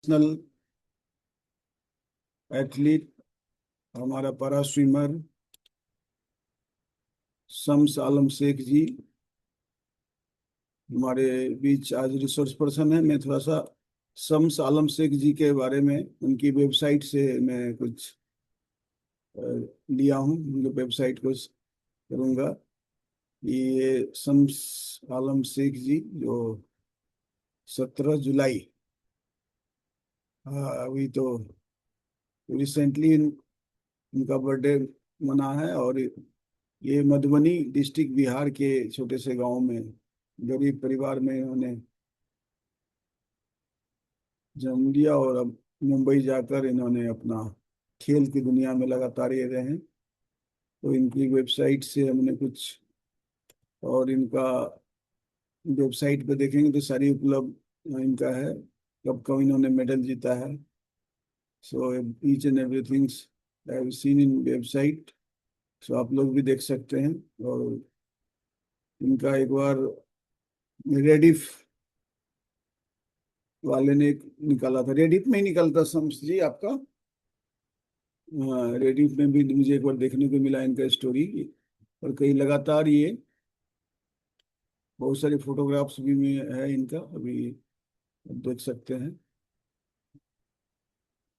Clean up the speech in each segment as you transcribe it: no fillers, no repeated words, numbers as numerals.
National athlete, हमारा para swimmer Shams आलम शेख जी हमारे बीच आज रिसोर्स पर्सन है। मैं थोड़ा सा शम्स आलम शेख जी के बारे में उनकी वेबसाइट से मैं कुछ अ, लिया हूँ, उनके वेबसाइट को करूँगा। ये शम्स आलम शेख जी जो 17 जुलाई, हाँ अभी तो रिसेंटली उनका बर्थडे मना है। और ये मधुबनी डिस्ट्रिक्ट बिहार के छोटे से गांव में गरीब परिवार में इन्होंने जन्म लिया और अब मुंबई जाकर इन्होंने अपना खेल की दुनिया में लगातार ये रहे हैं। तो इनकी वेबसाइट से हमने कुछ, और इनका वेबसाइट पे देखेंगे तो सारी उपलब्ध इनका है, कब कब इन्होंने मेडल जीता है। So each and everything I have seen in website. So आप लोग भी देख सकते हैं। और इनका एक बार रेडिफ वाले ने एक निकाला था, रेडिफ में ही निकलता शम्स जी आपका। हाँ, रेडिफ में भी मुझे एक बार देखने को मिला इनका स्टोरी। और कई लगातार ये बहुत सारी फोटोग्राफ्स भी में है इनका, अभी आप देख सकते हैं।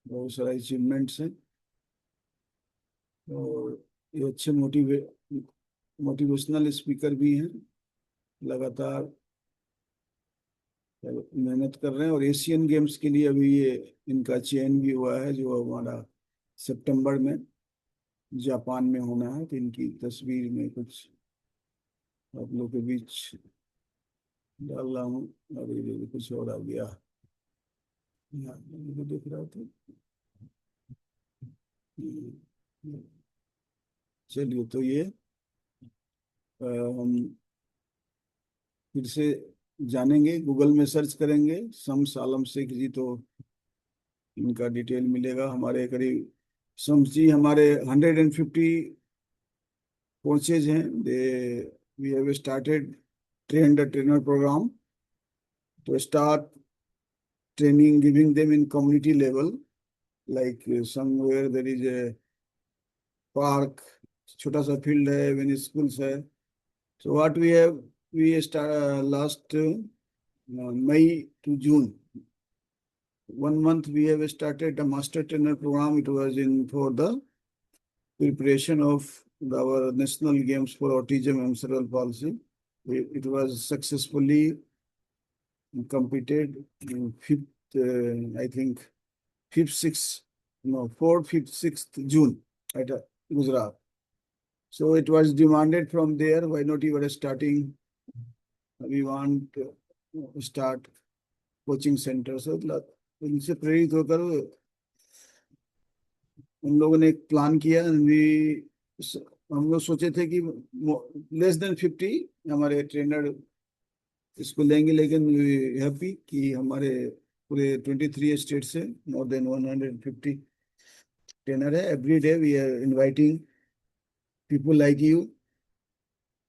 बहुत सारा अचीवमेंट्स हैं। और ये अच्छे मोटिवेशनल स्पीकर भी हैं, लगातार मेहनत कर रहे हैं। और एशियन गेम्स के लिए अभी ये इनका चयन भी हुआ है, जो हमारा सितंबर में जापान में होना है। तो इनकी तस्वीर में कुछ आप लोग के बीच डाल रहा हूँ। और ये कुछ और आ गया, यहाँ मुझे दिख रहा था। चलिए, तो ये हम फिर से जानेंगे, गूगल में सर्च करेंगे शम्स आलम शेख जी तो इनका डिटेल मिलेगा। हमारे करीब शम्स जी हमारे 150 कोचेज हैं। They we have started train the trainer programme to start training, giving them in community level, like somewhere there is a park, छोटा सा फील्ड है, when schools है। So what we have, we start last May to June, 1 month we have started a master trainer program. It was in for the preparation of our national games for autism and cerebral palsy. It was successfully completed in I think 5th, 6th, no, 4th, 5th, 6th June at Gujarat. So it was demanded from there, why not you are starting, we want to start coaching centre. से इनसे प्रेरित होकर उन लोगों ने एक plan किया। हम लोग सोचे थे कि लेस देन 50 हमारे ट्रेनर इसको लेंगे, लेकिन हैप्पी कि हमारे पूरे 23 स्टेट से मोर देन 150 ट्रेनर है। Every day we are inviting people like you,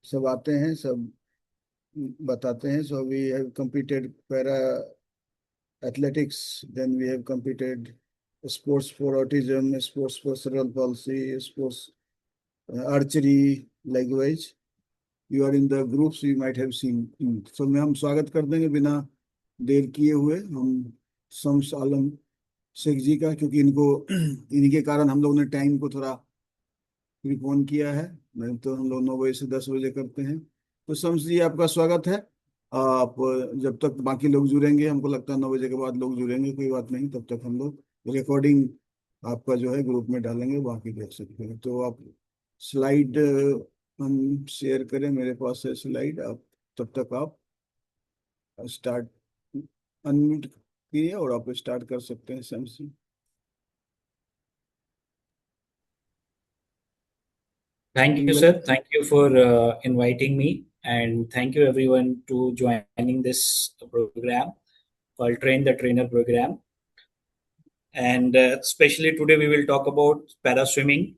सब आते हैं, सब बताते हैं। So we have competed para athletics, then we have competed sports for autism, sports for cerebral palsy, sports archery, likewise. You are in the groups, you might have seen. So मैं हम स्वागत कर देंगे बिना देर किए हुए हम शम्स आलम शेख जी का, क्योंकि इनको इनके कारण हम लोगों ने टाइम को थोड़ा प्रीपोन किया है। नहीं तो हम लोग 9 बजे से 10 बजे करते हैं। तो शम्स जी आपका स्वागत है। आप जब तक बाकी लोग जुड़ेंगे, हमको लगता है 9 बजे के बाद लोग जुड़ेंगे, कोई बात नहीं, तब तक हम लोग रिकॉर्डिंग आपका जो है ग्रुप में डालेंगे, बाकी देख सकते हैं। तो आप स्लाइड हम शेयर करें, मेरे पास है स्लाइड। आप तब तक आप स्टार्ट अनम्यूट कीजिए और आप स्टार्ट कर सकते हैं शम्स जी। Thank you, sir. Thank you for inviting me, and thank you everyone to joining this program called Train the Trainer program. And especially today, we will talk about para swimming.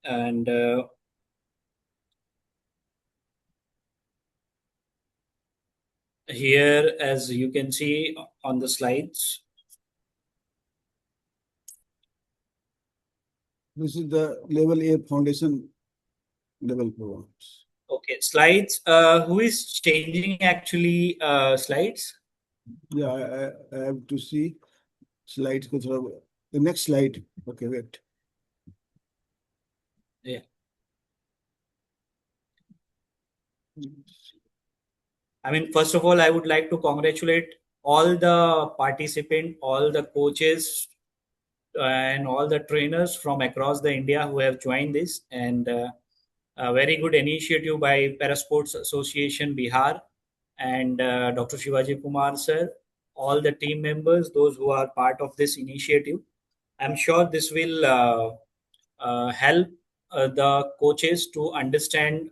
And here, as you can see on the slides, This is the level A foundation level programs. Okay, slides. Who is changing actually slides? Yeah, I have to see slides को थोड़ा the next slide. Okay, wait. Yeah. I mean, first of all, I would like to congratulate all the participants, all the coaches, and all the trainers from across the India who have joined this. And a very good initiative by Parasports Association Bihar and Dr. Shivaji Kumar sir, all the team members, those who are part of this initiative. I'm sure this will help the coaches to understand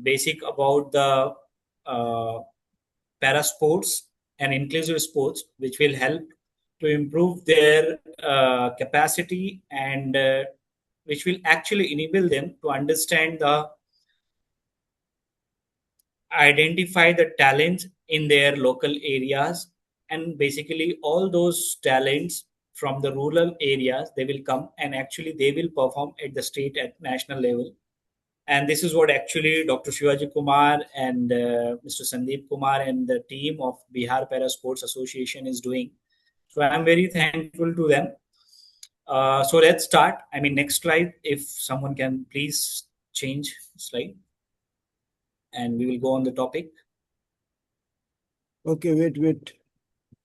basic about the uh, para sports and inclusive sports, which will help to improve their capacity and which will actually enable them to understand the identify the talents in their local areas, and basically all those talents from the rural areas they will come and actually they will perform at the state at national level. And this is what actually Dr. Shivaji Kumar and Mr. Sandeep Kumar and the team of Bihar Para Sports Association is doing. So I'm very thankful to them. So let's start. I mean, next slide, if someone can please change slide, and we will go on the topic. Okay, wait.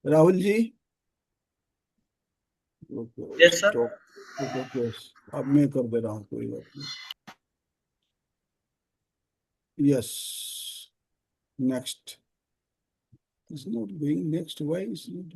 Rahul ji. Okay, Yes, sir. stop. Okay, अब मैं कर दे रहा हूँ कोई बात नहीं. Yes. Next. It's not going next. Why is it?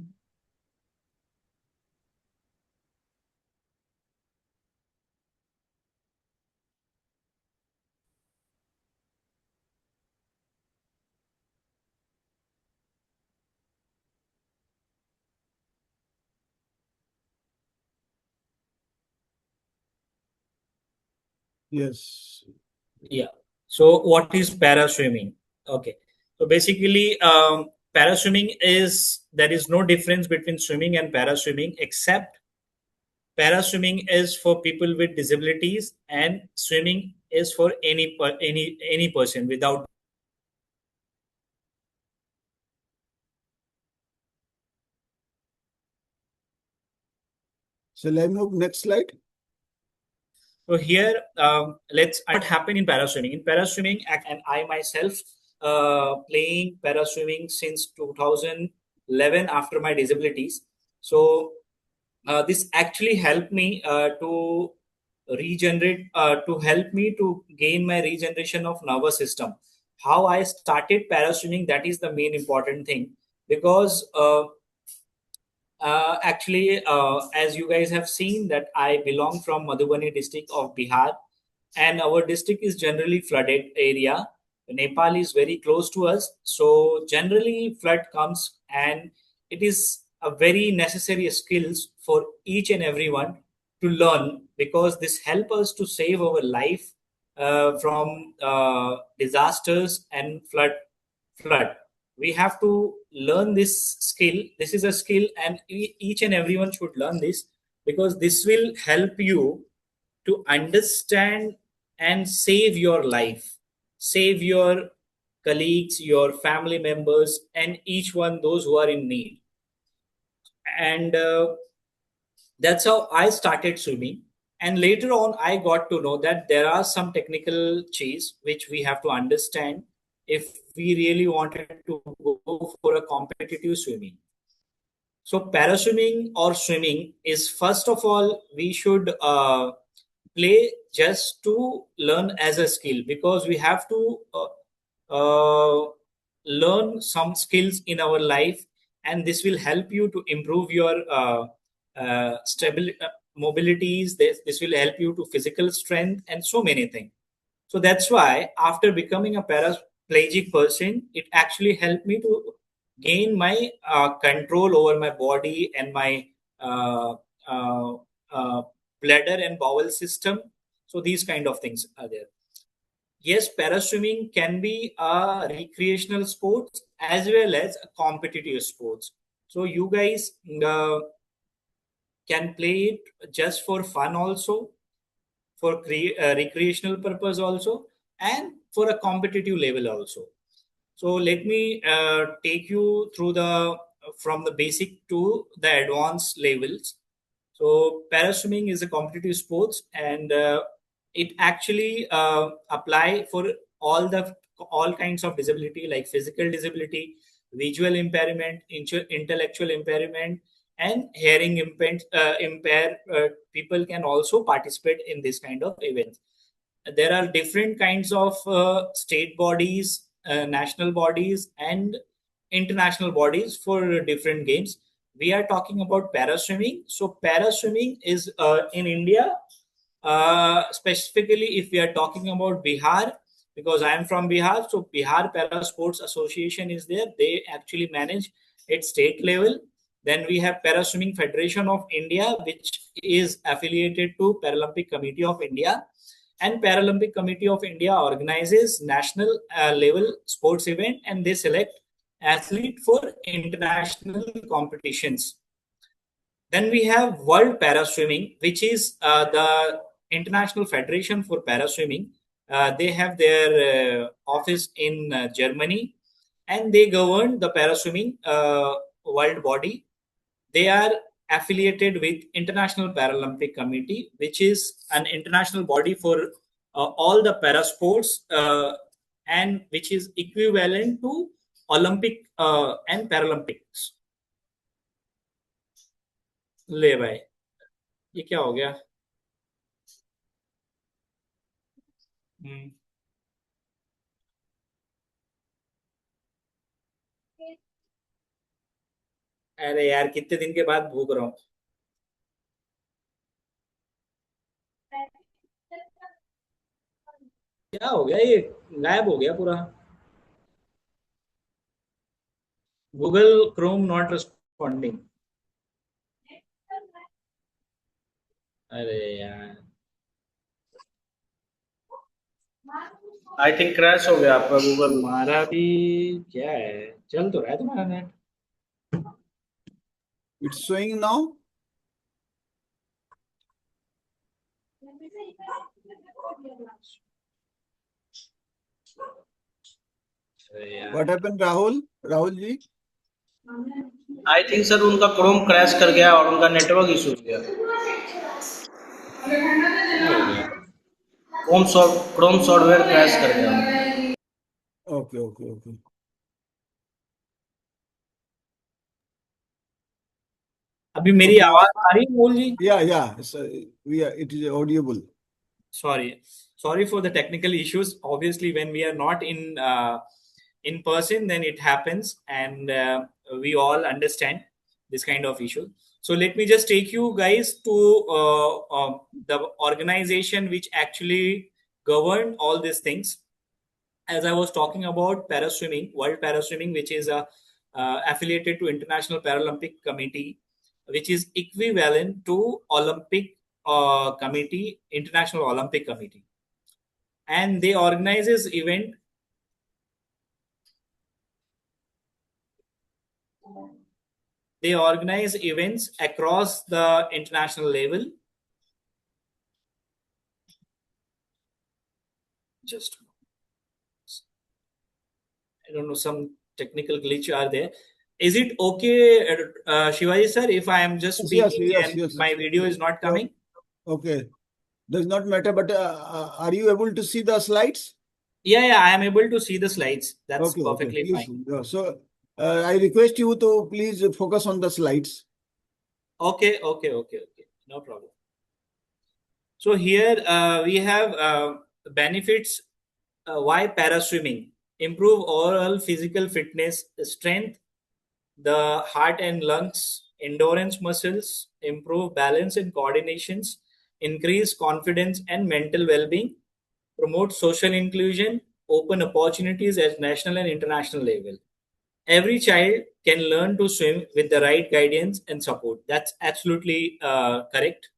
Yes. Yeah. So what is para swimming? Okay. So basically, para swimming is there is no difference between swimming and para swimming, except para swimming is for people with disabilities and swimming is for any person without. Shall I move next slide? So here, let's what happened in para swimming. In para swimming, and I myself playing para swimming since 2011 after my disabilities. So this actually helped me to regenerate, to help me to gain my regeneration of nervous system. How I started para swimming, that is the main important thing, because actually, as you guys have seen, that I belong from Madhubani district of Bihar, and our district is generally flooded area. Nepal is very close to us, so generally flood comes, and it is a very necessary skills for each and everyone to learn, because this help us to save our life from disasters and flood. We have to learn this skill. This is a skill, and each and everyone should learn this, because this will help you to understand and save your life, save your colleagues, your family members, and each one those who are in need. And that's how I started swimming. And later on, I got to know that there are some technical cheese which we have to understand if we really wanted to go for a competitive swimming. So, paraswimming or swimming is, first of all, we should play just to learn as a skill, because we have to learn some skills in our life, and this will help you to improve your stability, mobilities. This will help you to physical strength and so many things. So that's why after becoming a paraplegic person, it actually helped me to gain my control over my body and my uh, uh, uh, bladder and bowel system. So these kind of things are there. Yes, paraswimming can be a recreational sports as well as a competitive sports. So you guys can play it just for fun also, for recreational purpose also, and for a competitive level also. So let me take you through the from the basic to the advanced levels. So paraswimming is a competitive sports, and it actually apply for all kinds of disability like physical disability, visual impairment, intellectual impairment, and hearing impair people can also participate in this kind of events. There are different kinds of state bodies, national bodies, and international bodies for different games. We are talking about paraswimming. So paraswimming is in India, specifically if we are talking about Bihar, because I am from Bihar. So Bihar Para Sports Association is there. They actually manage at state level. Then we have Paraswimming Federation of India, which is affiliated to Paralympic Committee of India, and Paralympic Committee of India organizes national level sports event, and they select athlete for international competitions. Then we have World Paraswimming, which is the International Federation for Paraswimming. They have their office in Germany, and they govern the paraswimming world body. They are affiliated with International Paralympic Committee, which is an international body for all the para sports, and which is equivalent to Olympic and Paralympics. ले भाई, ये क्या हो गया? हम्म, अरे यार कितने दिन के बाद भूख रहा हूँ. क्या हो गया ये? गायब हो गया पूरा. Google Chrome not responding. अरे यार, आई थिंक क्रैश हो गया आपका गूगल। तुम्हारा भी क्या है? चल तो रहा है तुम्हारा नेट. It's showing now. अरे यार, What happened, Rahul? Rahul ji? I think sir उनका क्रोम क्रैश कर गया और उनका नेटवर्क इशू हो गया। क्या हो गया? क्रोम सॉफ्टवेयर क्रैश कर गया। Okay, okay, okay. अभी मेरी Okay. आवाज आ रही है मोल जी? Yeah, yeah. So it is audible. Sorry for the technical issues. Obviously when we are not in person, then it happens, and we all understand this kind of issue. So let me just take you guys to the organization which actually governed all these things. As I was talking about paraswimming, World Paraswimming, which is affiliated to International Paralympic Committee, which is equivalent to Olympic Committee, International Olympic Committee, and they organizes event. They organize events across the international level. Just, I don't know, some technical glitch are there. Is it okay, Shivaji sir, if I am just Yes, speaking yes, and yes. my video is not coming? Okay. Does not matter, but are you able to see the slides? Yeah, I am able to see the slides. That's Okay, okay. perfectly Please. fine. Yeah, so I request you to please focus on the slides. Okay. No problem. So here we have benefits. Why paraswimming? Improve overall physical fitness, strength, the heart and lungs, endurance muscles, improve balance and coordinations, increase confidence and mental well-being, promote social inclusion, open opportunities at national and international level. Every child can learn to swim with the right guidance and support. That's absolutely correct.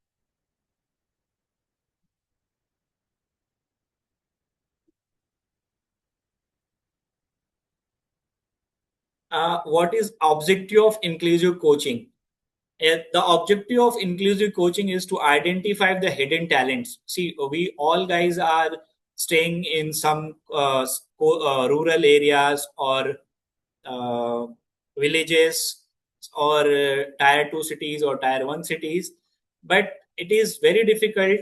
What is objective of inclusive coaching? the objective of inclusive coaching is to identify the hidden talents. See, we all guys are staying in some rural areas or uh, villages or tier 2 cities or tier 1 cities, but it is very difficult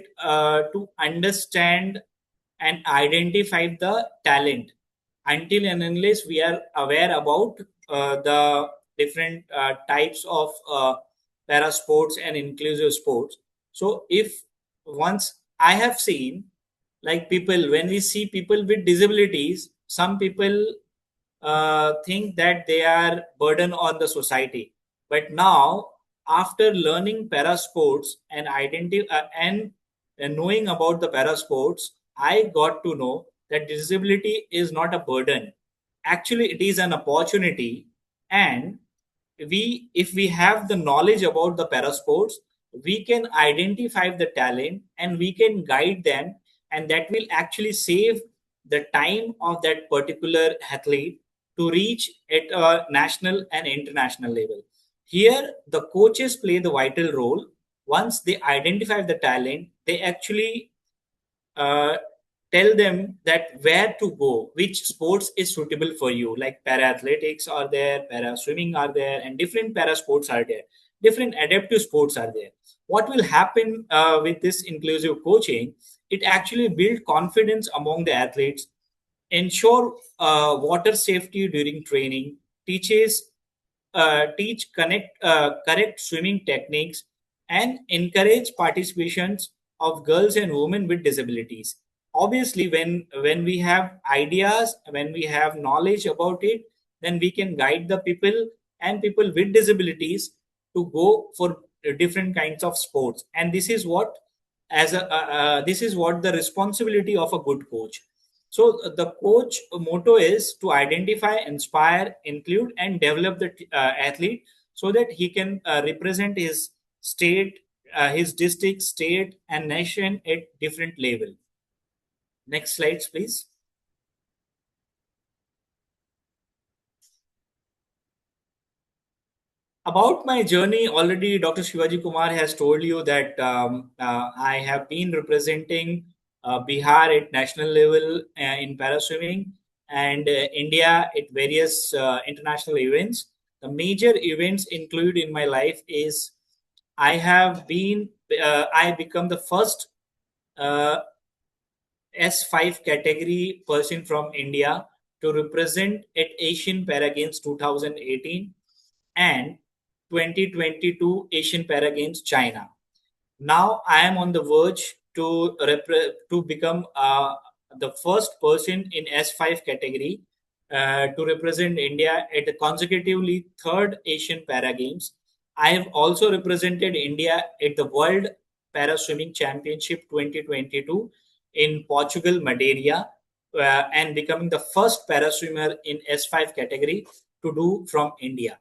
to understand and identify the talent until and unless we are aware about the different types of para sports and inclusive sports. So if once I have seen, like, people, when we see people with disabilities, some people think that they are burden on the society. But now, after learning para sports and and knowing about the para sports, I got to know that disability is not a burden. Actually, it is an opportunity. And if we have the knowledge about the para sports, we can identify the talent and we can guide them, and that will actually save the time of that particular athlete to reach at a national and international level. Here the coaches play the vital role. Once they identify the talent, they actually uh, tell them that where to go, which sports is suitable for you. Like para athletics are there, para swimming are there, and different para sports are there. Different adaptive sports are there. What will happen with this inclusive coaching? It actually build confidence among the athletes, ensure water safety during training, teach correct swimming techniques, and encourage participations of girls and women with disabilities. Obviously, when we have ideas, when we have knowledge about it, then we can guide the people and people with disabilities to go for different kinds of sports. And this is what this is what the responsibility of a good coach. So the coach motto is to identify, inspire, include, and develop the athlete so that he can represent his state, his district, state, and nation at different level. Next slides, please. About my journey, already Dr. Shivaji Kumar has told you that I have been representing Bihar at national level in paraswimming, and India at various international events. The major events included in my life is I become the first uh, S5 category person from India to represent at Asian Para Games 2018 and 2022 Asian Para Games China. Now I am on the verge to become the first person in S5 category to represent India at the consecutively third Asian Para Games. I have also represented India at the World Para Swimming Championship 2022 in Portugal, Madeira, and becoming the first para swimmer in S5 category to do from India.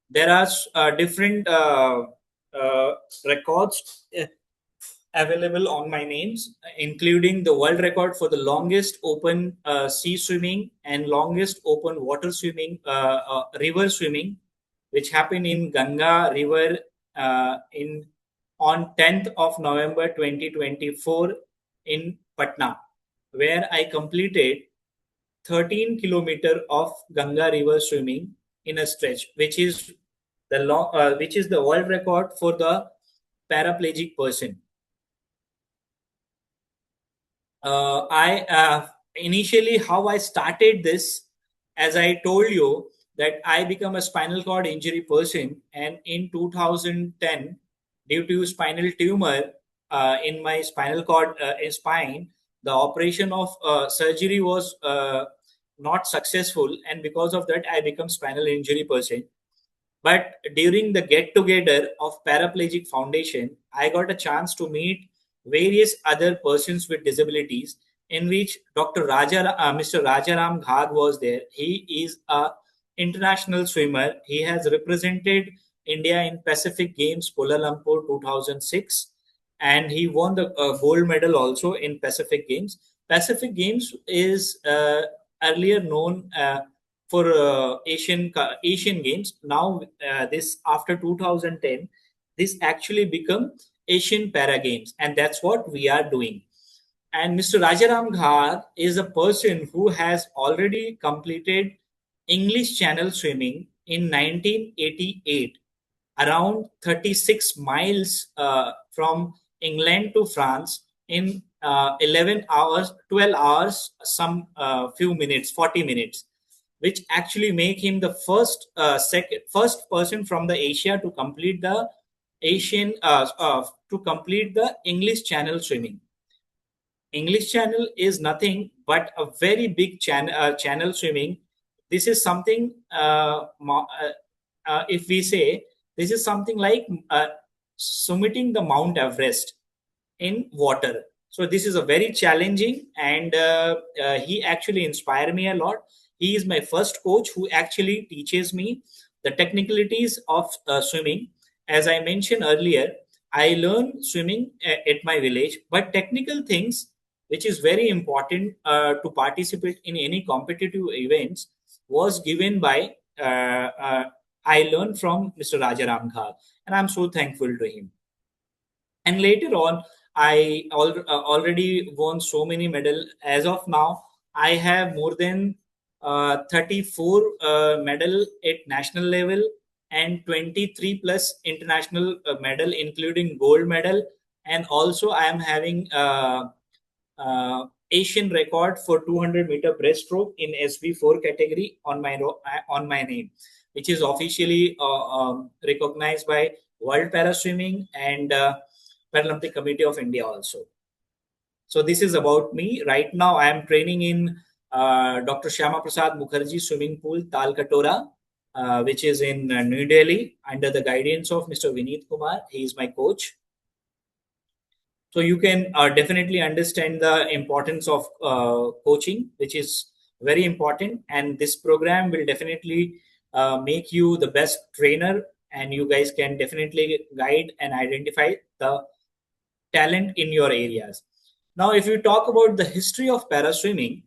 There are different uh, records available on my names, including the world record for the longest open sea swimming and longest open water swimming, river swimming, which happened in Ganga River in on 10th of November 2024 in Patna, where I completed 13 kilometer of Ganga River swimming in a stretch, which is the world record for the paraplegic person. I Initially how I started this, as I told you that I become a spinal cord injury person, and in 2010, due to spinal tumor in my spinal cord spine, the operation of surgery was not successful, and because of that, I become spinal injury person. But during the get together of Paraplegic Foundation, I got a chance to meet various other persons with disabilities, in which Mr. Rajaram Ghag was there. He is a international swimmer. He has represented India in Pacific Games Kuala Lumpur 2006, and he won the gold medal also in Pacific Games. Pacific Games is earlier known for Asian Games. Now this after 2010, this actually become Asian Para Games, and that's what we are doing. And Mr. Rajaram Ghar is a person who has already completed English Channel swimming in 1988, around 36 miles from England to France in 11 hours, 12 hours, some few minutes, 40 minutes, which actually make him the first person from the Asia to complete the English Channel swimming. English Channel is nothing but a very big channel swimming. This is something, if we say, this is something like summiting the Mount Everest in water. So this is a very challenging, and he actually inspired me a lot. He is my first coach who actually teaches me the technicalities of swimming. As I mentioned earlier, I learned swimming at my village, but technical things, which is very important to participate in any competitive events, was given by I learned from Mr. Rajaram Ghar, and I'm so thankful to him. And later on, already won so many medals. As of now, I have more than 34 medal at national level and 23 plus international medal, including gold medal. And also, I am having Asian record for 200-meter breaststroke in SV4 category on my name, which is officially recognized by World Para Swimming and Paralympic Committee of India also. So this is about me. Right now, I am training in Dr. Shyama Prasad Mukherjee Swimming Pool, Talkatora, which is in New Delhi, under the guidance of Mr. Vineet Kumar. He is my coach. So you can definitely understand the importance of coaching, which is very important. And this program will definitely make you the best trainer, and you guys can definitely guide and identify the talent in your areas. Now, if you talk about the history of paraswimming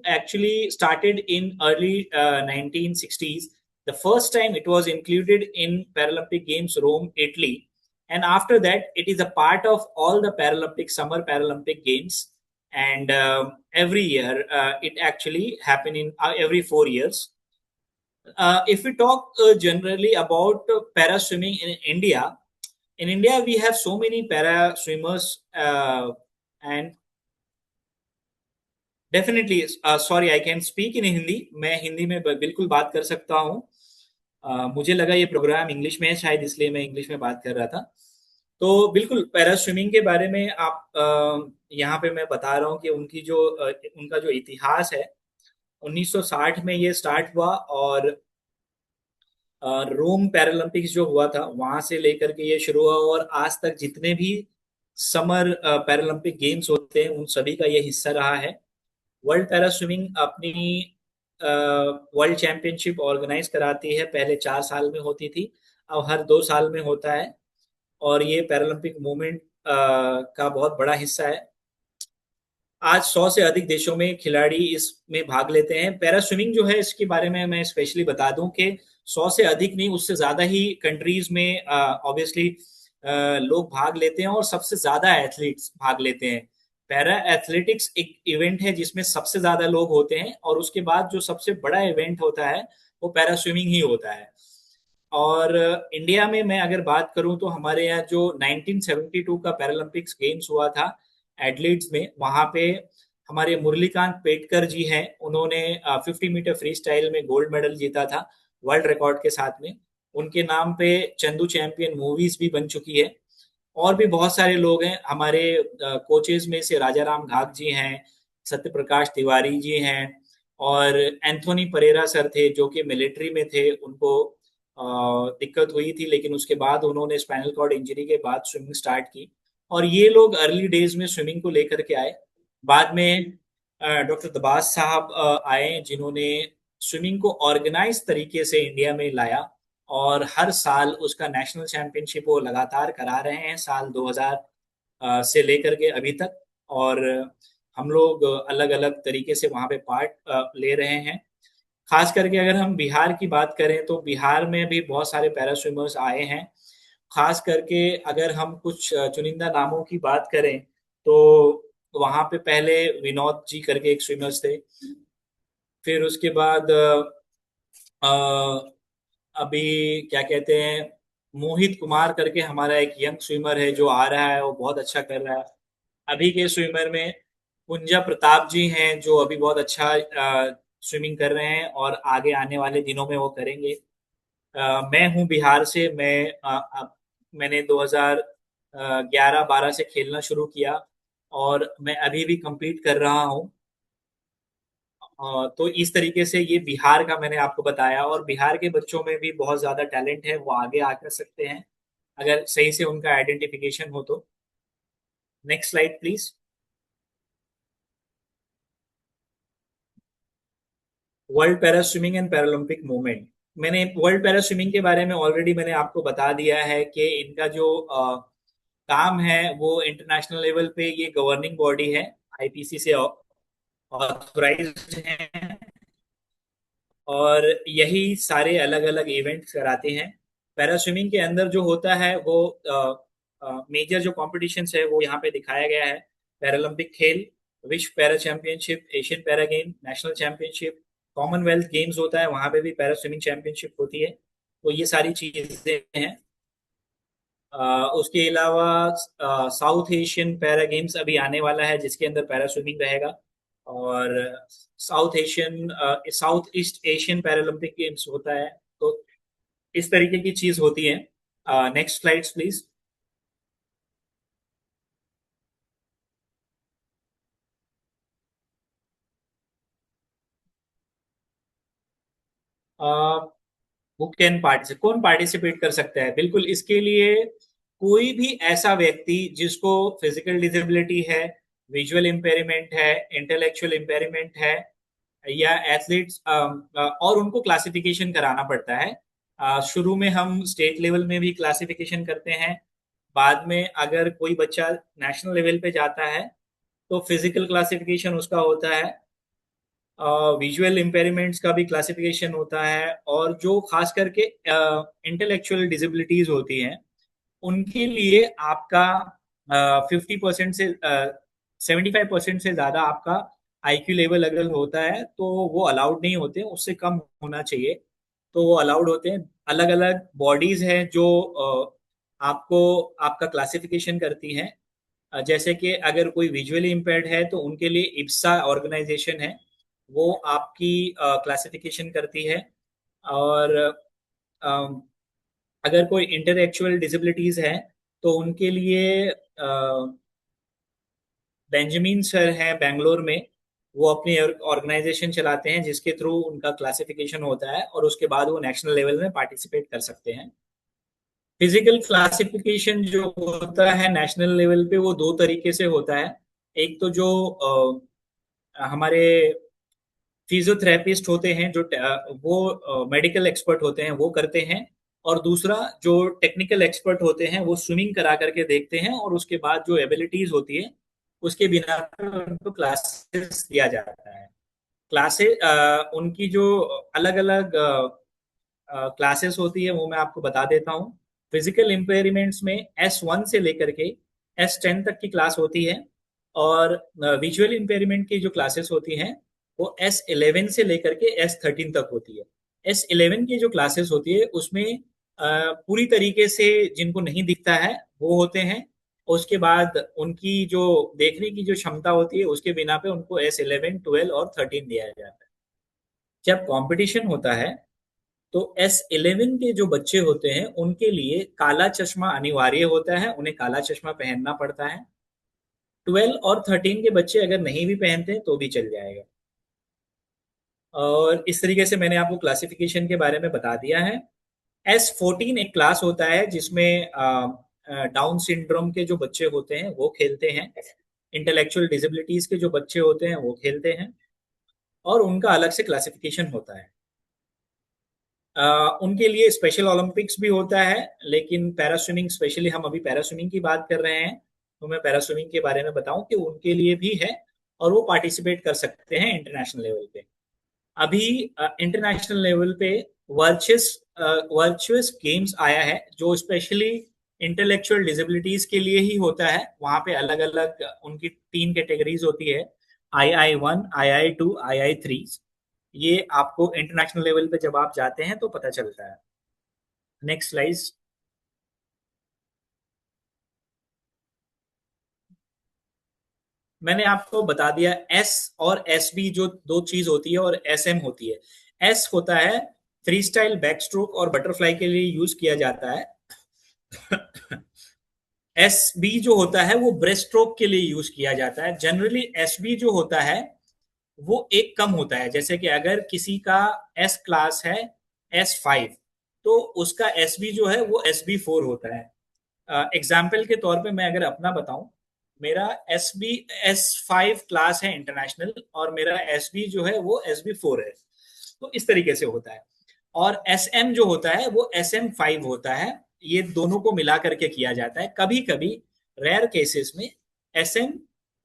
actually started in early 1960s. The first time it was included in Paralympic Games, Rome, Italy. And after that, it is a part of all the Summer Paralympic Games. And every year, it actually happen in every 4 years. If we talk generally about para swimming in India, we have so many para swimmers, and definitely, sorry, I can speak in Hindi. मैं हिंदी में बिल्कुल बात कर सकता हूँ. मुझे लगा ये प्रोग्राम इंग्लिश में है, शायद इसलिए मैं इंग्लिश में बात कर रहा था. तो बिल्कुल पैरा स्विमिंग के बारे में आप यहाँ पे मैं बता रहा हूँ कि उनका जो इतिहास है, 1960 में ये स्टार्ट हुआ, और रोम पैरालंपिक्स जो हुआ था वहां से लेकर के ये शुरू हुआ, और आज तक जितने भी समर पैरालंपिक गेम्स होते हैं उन सभी का ये हिस्सा रहा है. वर्ल्ड पैरा स्विमिंग अपनी वर्ल्ड चैंपियनशिप ऑर्गेनाइज कराती है. पहले 4 साल में होती थी, अब हर 2 साल में होता है, और ये पैरालंपिक मूवमेंट का बहुत बड़ा हिस्सा है. आज 100 से अधिक देशों में खिलाड़ी इसमें भाग लेते हैं. पैरा स्विमिंग जो है, इसके बारे में मैं स्पेशली बता दूं कि 100 से अधिक नहीं, उससे ज्यादा ही कंट्रीज में ऑब्वियसली लोग भाग लेते हैं, और सबसे ज्यादा एथलीट्स भाग लेते हैं. पैरा एथलेटिक्स एक इवेंट है जिसमें सबसे ज्यादा लोग होते हैं, और उसके बाद जो सबसे बड़ा इवेंट होता है वो पैरा स्विमिंग ही होता है. और इंडिया में मैं अगर बात करूं तो हमारे यहाँ जो 1972 का पैरालंपिक्स गेम्स हुआ था एडलीड्स में, वहां पे हमारे मुरलीकांत पेटकर जी हैं, उन्होंने 50 मीटर फ्री स्टाइल में गोल्ड मेडल जीता था वर्ल्ड रिकॉर्ड के साथ में. उनके नाम पे चंदू चैंपियन मूवीज भी बन चुकी है. और भी बहुत सारे लोग हैं हमारे कोचेज में से. राजाराम घाक जी हैं, सत्य प्रकाश तिवारी जी हैं, और एंथोनी परेरा सर थे जो कि मिलिट्री में थे. उनको दिक्कत हुई थी, लेकिन उसके बाद उन्होंने स्पाइनल कॉर्ड इंजरी के बाद स्विमिंग स्टार्ट की, और ये लोग अर्ली डेज में स्विमिंग को लेकर के आए. बाद में डॉक्टर दबास साहब आए, जिन्होंने स्विमिंग को ऑर्गेनाइज तरीके से इंडिया में लाया, और हर साल उसका नेशनल चैंपियनशिप वो लगातार करा रहे हैं, साल 2000 से लेकर के अभी तक. और हम लोग अलग अलग तरीके से वहाँ पे पार्ट ले रहे हैं. खास करके अगर हम बिहार की बात करें तो बिहार में भी बहुत सारे पैरा स्विमर्स आए हैं। खास करके अगर हम कुछ चुनिंदा नामों की बात करें तो वहां पे पहले विनोद जी करके एक स्विमर्स थे। फिर उसके बाद अ, अभी क्या कहते हैं, मोहित कुमार करके हमारा एक यंग स्विमर है जो आ रहा है, वो बहुत अच्छा कर रहा है। अभी के स्विमर में कुंजा प्रताप जी हैं जो अभी बहुत अच्छा स्विमिंग कर रहे हैं और आगे आने वाले दिनों में वो करेंगे। मैं हूँ बिहार से। मैंने 2011-12 से खेलना शुरू किया और मैं अभी भी compete कर रहा हूँ। तो इस तरीके से ये बिहार का मैंने आपको बताया, और बिहार के बच्चों में भी बहुत ज्यादा टैलेंट है, वो आगे आ कर सकते हैं अगर सही से उनका आइडेंटिफिकेशन हो तो। Next slide please. World para swimming and Paralympic movement. मैंने वर्ल्ड पैरा स्विमिंग के बारे में ऑलरेडी मैंने आपको बता दिया है कि इनका जो काम है वो इंटरनेशनल लेवल पे ये गवर्निंग बॉडी है, आईपीसी से ऑथोराइज्ड है, और यही सारे अलग अलग इवेंट्स कराते हैं। पैरा स्विमिंग के अंदर जो होता है वो मेजर जो कॉम्पिटिशन्स है वो यहाँ पे दिखाया गया है। पैरालंपिक खेल, विश्व para championship, Asian para game, national championship, Commonwealth games होता है, वहां पे भी पैरा स्विमिंग चैंपियनशिप होती है। तो ये सारी चीजें हैं। उसके अलावा साउथ एशियन पैरा गेम्स अभी आने वाला है जिसके अंदर पैरा स्विमिंग रहेगा। और south east Asian Paralympic games होता है। तो इस तरीके की चीज होती है। Next slides please. Who can participate, कौन पार्टिसिपेट कर सकता है? बिल्कुल, इसके लिए कोई भी ऐसा व्यक्ति जिसको फिजिकल डिसेबिलिटी है, विजुअल इम्पेयरमेंट है, इंटेलेक्चुअल इम्पेयरमेंट है, या एथलीट्स, और उनको क्लासिफिकेशन कराना पड़ता है। शुरू में हम स्टेट लेवल में भी क्लासिफिकेशन करते हैं। बाद में अगर कोई बच्चा नेशनल लेवल पे जाता है तो फिजिकल क्लासिफिकेशन उसका होता है, विजुअल इम्पेयरमेंट्स का भी क्लासिफिकेशन होता है, और जो खास करके इंटेलेक्चुअल डिसेबिलिटीज होती हैं उनके लिए आपका 50% से 75% से ज्यादा आपका आईक्यू लेवल अगर होता है तो वो अलाउड नहीं होते, उससे कम होना चाहिए तो वो अलाउड होते हैं। अलग अलग बॉडीज हैं जो आपको आपका क्लासिफिकेशन करती हैं। जैसे कि अगर कोई विजुअली इम्पेयर्ड है तो उनके लिए इप्सा ऑर्गेनाइजेशन है, वो आपकी क्लासिफिकेशन करती है। और अम, अगर कोई इंटेलेक्चुअल डिसेबिलिटीज है तो उनके लिए बेंजामिन सर हैं बेंगलोर में, वो अपनी ऑर्गेनाइजेशन चलाते हैं जिसके थ्रू उनका क्लासिफिकेशन होता है और उसके बाद वो नेशनल लेवल में पार्टिसिपेट कर सकते हैं। फिजिकल क्लासिफिकेशन जो होता है नेशनल लेवल पे वो दो तरीके से होता है। एक तो जो हमारे फिजियोथेरेपिस्ट होते हैं जो वो मेडिकल एक्सपर्ट होते हैं वो करते हैं, और दूसरा जो टेक्निकल एक्सपर्ट होते हैं वो स्विमिंग करा करके देखते हैं और उसके बाद जो एबिलिटीज होती है उसके बिना पे उनको क्लासेस दिया जाता है। क्लासेस उनकी जो अलग अलग क्लासेस होती है वो मैं आपको बता देता हूँ। फिजिकल इम्पेयरमेंट्स में S1 से लेकर के S10 तक की क्लास होती है, और विजुअल इम्पेयरमेंट की जो क्लासेस होती हैं वो S11 से लेकर के S13 तक होती है। S11 की जो क्लासेस होती है उसमें पूरी तरीके से जिनको नहीं दिखता है वो होते हैं। उसके बाद उनकी जो देखने की जो क्षमता होती है उसके बिना पे उनको S11, 12 और 13 दिया जाता है। जब कंपटीशन होता है तो S11 के जो बच्चे होते हैं उनके लिए काला चश्मा अनिवार्य होता है, उन्हें काला चश्मा पहनना पड़ता है। 12 और 13 के बच्चे अगर नहीं भी पहनते तो भी चल जाएगा। और इस तरीके से मैंने आपको क्लासिफिकेशन के बारे में बता दिया है। S14 एक क्लास होता है जिसमें डाउन सिंड्रोम के जो बच्चे होते हैं वो खेलते हैं, इंटेलेक्चुअल डिसेबिलिटीज के जो बच्चे होते हैं वो खेलते हैं, और उनका अलग से क्लासिफिकेशन होता है। उनके लिए स्पेशल ओलंपिक्स भी होता है, लेकिन पैरा स्विमिंग, स्पेशली हम अभी पैरा स्विमिंग की बात कर रहे हैं तो मैं पैरा स्विमिंग के बारे में बताऊं कि उनके लिए भी है और वो पार्टिसिपेट कर सकते हैं इंटरनेशनल लेवल पे। अभी इंटरनेशनल लेवल पे वर्चुअस वर्चुअस गेम्स आया है जो स्पेशली इंटेलेक्चुअल डिसेबिलिटीज के लिए ही होता है। वहां पे अलग अलग उनकी 3 कैटेगरीज होती है, II1, II2, II3। ये आपको इंटरनेशनल लेवल पे जब आप जाते हैं तो पता चलता है। Next slide. मैंने आपको बता दिया एस और एस बी जो दो चीज होती है और एस एम होती है। एस होता है फ्री स्टाइल बैक स्ट्रोक और बटरफ्लाई के लिए यूज किया जाता है। एस बी जो होता है वो ब्रेस्ट स्ट्रोक के लिए यूज किया जाता है। जनरली एस बी जो होता है वो एक कम होता है, जैसे कि अगर किसी का एस क्लास है S5, तो उसका एस बी जो है वो SB4 होता है। एग्जाम्पल के तौर पे मैं अगर अपना बताऊं, मेरा S5 क्लास है इंटरनेशनल और मेरा SB जो है वो SB4 है। तो इस तरीके से होता है। और SM जो होता है वो SM5 होता है। ये दोनों को मिला करके किया जाता है। कभी कभी रेयर केसेस में SM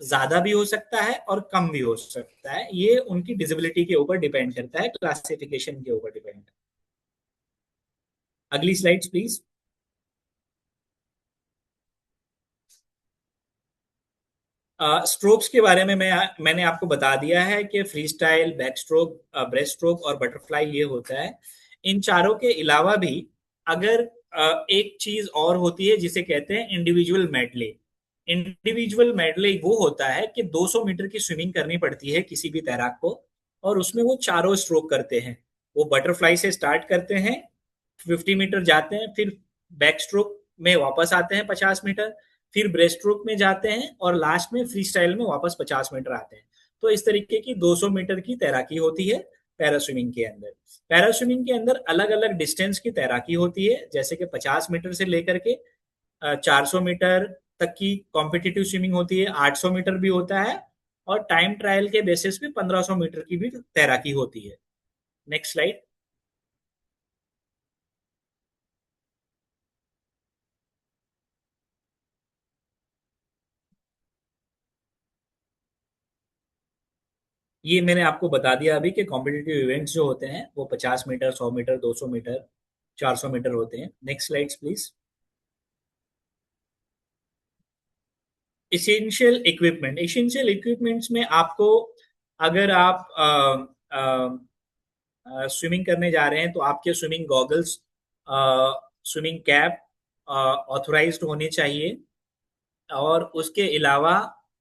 ज्यादा भी हो सकता है और कम भी हो सकता है। ये उनकी डिसेबिलिटी के ऊपर डिपेंड करता है, क्लासिफिकेशन के ऊपर डिपेंड। अगली स्लाइड्स प्लीज। स्ट्रोक्स के बारे में मैंने आपको बता दिया है कि free style, back stroke, breast stroke और बटरफ्लाई ये होता है। इन चारों के अलावा भी अगर एक चीज और होती है जिसे कहते हैं इंडिविजुअल मेडले। इंडिविजुअल मेडले वो होता है कि 200 मीटर की स्विमिंग करनी पड़ती है किसी भी तैराक को, और उसमें वो चारों स्ट्रोक करते हैं। वो बटरफ्लाई से स्टार्ट करते हैं, 50 मीटर जाते हैं, फिर बैक स्ट्रोक में वापस आते हैं 50 मीटर, फिर ब्रेस्ट स्ट्रोक में जाते हैं और लास्ट में फ्री स्टाइल में वापस 50 मीटर आते हैं। तो इस तरीके की 200 मीटर की तैराकी होती है पैरा स्विमिंग के अंदर। पैरा स्विमिंग के अंदर अलग अलग डिस्टेंस की तैराकी होती है, जैसे कि 50 मीटर से लेकर के 400 मीटर तक की कॉम्पिटिटिव स्विमिंग होती है, 800 मीटर भी होता है, और टाइम ट्रायल के बेसिस पे 1500 मीटर की भी तैराकी होती है। Next slide. ये मैंने आपको बता दिया अभी कि कॉम्पिटिटिव इवेंट्स जो होते हैं वो 50 मीटर, 100 मीटर, 200 मीटर, 400 मीटर होते हैं। Next slides please. Essential equipment. Essential equipments में आपको, अगर आप स्विमिंग करने जा रहे हैं तो आपके swimming goggles, swimming cap authorised होने चाहिए, और उसके अलावा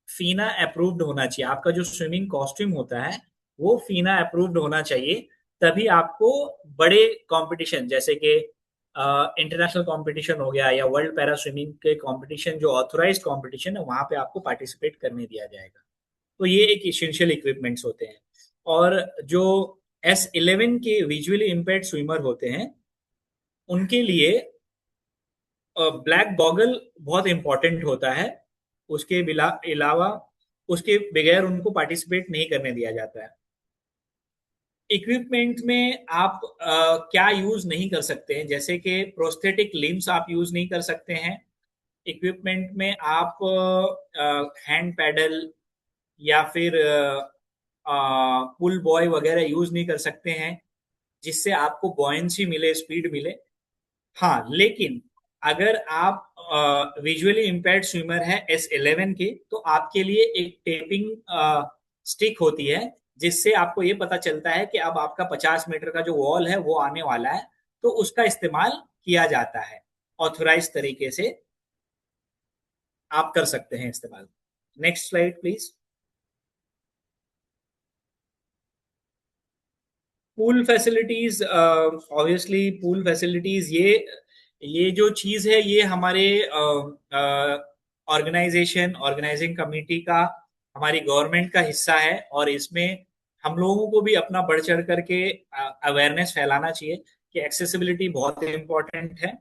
फीना अप्रूव्ड होना चाहिए। आपका जो स्विमिंग कॉस्ट्यूम होता है वो फीना अप्रूव्ड होना चाहिए। तभी आपको बड़े कंपटीशन जैसे कि इंटरनेशनल कंपटीशन हो गया या वर्ल्ड पैरा स्विमिंग के कंपटीशन जो ऑथोराइज्ड कंपटीशन है वहां पे आपको पार्टिसिपेट करने दिया जाएगा। तो ये एक इसेंशियल इक्विपमेंट्स होते हैं। और जो S11 के विजुअली इम्पेयर्ड स्विमर होते हैं उनके लिए ब्लैक गॉगल बहुत इंपॉर्टेंट होता है। उसके अलावा उसके बगैर उनको पार्टिसिपेट नहीं करने दिया जाता है। इक्विपमेंट में आप क्या यूज नहीं कर सकते हैं, जैसे कि प्रोस्थेटिक लिम्स आप यूज नहीं कर सकते हैं। इक्विपमेंट में आप हैंड पैडल या फिर पुल बॉय वगैरह यूज नहीं कर सकते हैं जिससे आपको बॉयंसी मिले, स्पीड मिले। हाँ, लेकिन अगर आप विजुअली इम्पेयर्ड स्विमर है S11 के, तो आपके लिए एक टेपिंग स्टिक होती है जिससे आपको ये पता चलता है कि अब आपका 50 मीटर का जो वॉल है वो आने वाला है, तो उसका इस्तेमाल किया जाता है। ऑथोराइज तरीके से आप कर सकते हैं इस्तेमाल। Next slide please. Pool facilities, obviously pool facilities, ये जो चीज है ये हमारे ऑर्गेनाइजिंग कमेटी का, हमारी गवर्नमेंट का हिस्सा है, और इसमें हम लोगों को भी अपना बढ़ चढ़ करके अवेयरनेस फैलाना चाहिए कि एक्सेसिबिलिटी बहुत इंपॉर्टेंट है।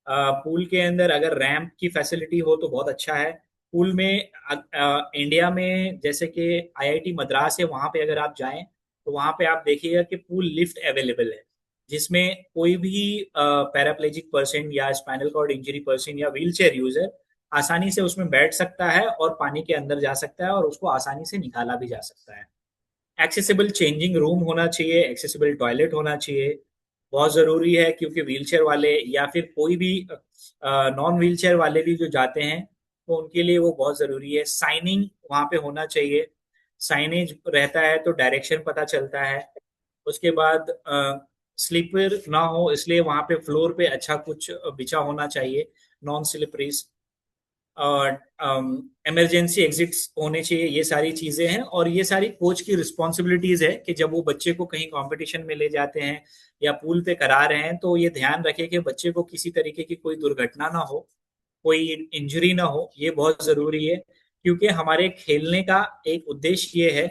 पूल के अंदर अगर रैंप की फैसिलिटी हो तो बहुत अच्छा है। पूल में इंडिया में जैसे कि IIT मद्रास है, वहां पे अगर आप जाएं तो वहां पे आप देखिएगा कि पूल लिफ्ट अवेलेबल है, जिसमें कोई भी पैराप्लेजिक पर्सन या स्पाइनल कॉर्ड इंजरी पर्सन या व्हील चेयर यूजर आसानी से उसमें बैठ सकता है और पानी के अंदर जा सकता है और उसको आसानी से निकाला भी जा सकता है। एक्सेसिबल चेंजिंग रूम होना चाहिए, एक्सेसिबल टॉयलेट होना चाहिए, बहुत ज़रूरी है, क्योंकि व्हीलचेयर वाले या फिर कोई भी नॉन व्हीलचेयर वाले भी जो जाते हैं तो उनके लिए वो बहुत ज़रूरी है। साइनिंग वहाँ पे होना चाहिए, साइनेज रहता है तो डायरेक्शन पता चलता है। उसके बाद स्लीपर ना हो, इसलिए वहाँ पे फ्लोर पे अच्छा कुछ बिछा होना चाहिए, नॉन स्लिपरीज। इमरजेंसी एग्जिट्स होने चाहिए, ये सारी चीज़ें हैं। और ये सारी कोच की रिस्पॉन्सिबिलिटीज़ है कि जब वो बच्चे को कहीं कंपटीशन में ले जाते हैं या पूल पे करा रहे हैं तो ये ध्यान रखें कि बच्चे को किसी तरीके की कोई दुर्घटना ना हो, कोई इंजरी ना हो, ये बहुत ज़रूरी है। क्योंकि हमारे खेलने का एक उद्देश्य ये है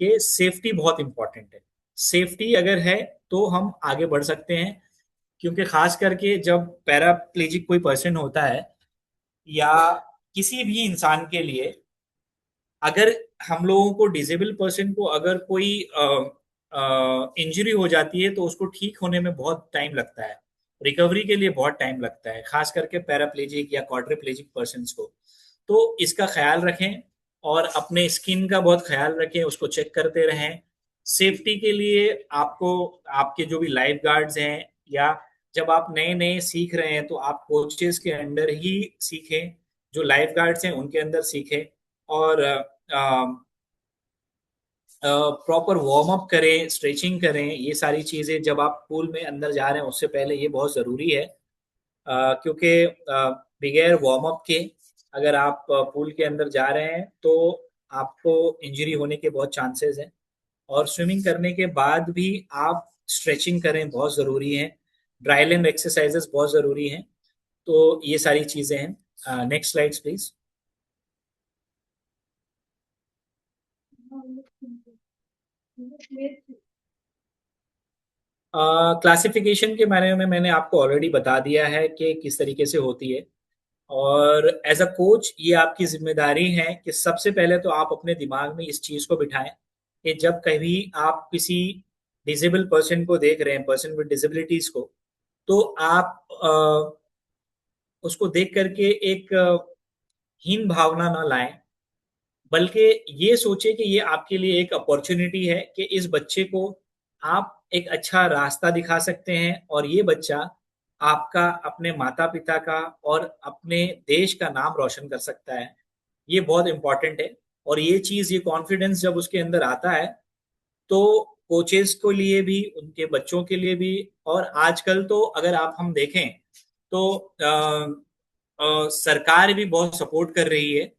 कि सेफ्टी बहुत इंपॉर्टेंट है। सेफ्टी अगर है तो हम आगे बढ़ सकते हैं, क्योंकि खास करके जब पैराप्लेजिक कोई पर्सन होता है या किसी भी इंसान के लिए, अगर हम लोगों को डिसेबल पर्सन को अगर कोई इंजरी हो जाती है तो उसको ठीक होने में बहुत टाइम लगता है, रिकवरी के लिए बहुत टाइम लगता है, खास करके पैराप्लेजिक या क्वाड्रिप्लेजिक पर्सन्स को। तो इसका ख्याल रखें और अपने स्किन का बहुत ख्याल रखें, उसको चेक करते रहें। सेफ्टी के लिए आपको, आपके जो भी लाइफ गार्ड्स हैं, या जब आप नए नए सीख रहे हैं तो आप कोचेस के अंडर ही सीखें, जो लाइफ गार्ड्स हैं उनके अंदर सीखें। और प्रॉपर वार्म अप करें, स्ट्रेचिंग करें, ये सारी चीज़ें जब आप पूल में अंदर जा रहे हैं उससे पहले ये बहुत ज़रूरी है। क्योंकि बगैर वार्म अप के अगर आप पूल के अंदर जा रहे हैं तो आपको इंजरी होने के बहुत चांसेस हैं। और स्विमिंग करने के बाद भी आप स्ट्रेचिंग करें, बहुत ज़रूरी है। ड्राई लैंड एक्सरसाइजेस बहुत ज़रूरी हैं। तो ये सारी चीज़ें हैं। Next slides please. क्लासिफिकेशन के बारे में मैंने आपको ऑलरेडी बता दिया है कि किस तरीके से होती है। और एज अ कोच ये आपकी जिम्मेदारी है कि सबसे पहले तो आप अपने दिमाग में इस चीज़ को बिठाएं कि जब कभी आप किसी डिसेबल पर्सन को देख रहे हैं, पर्सन विद डिसेबिलिटीज को, तो आप उसको देख करके एक हीन भावना ना लाएं, बल्कि ये सोचे कि ये आपके लिए एक अपॉर्चुनिटी है कि इस बच्चे को आप एक अच्छा रास्ता दिखा सकते हैं और ये बच्चा आपका, अपने माता पिता का और अपने देश का नाम रोशन कर सकता है। ये बहुत इंपॉर्टेंट है। और ये चीज़, ये कॉन्फिडेंस जब उसके अंदर आता है तो कोचेस के लिए भी, उनके बच्चों के लिए भी, और आजकल तो अगर आप हम देखें तो सरकार भी बहुत सपोर्ट कर रही है।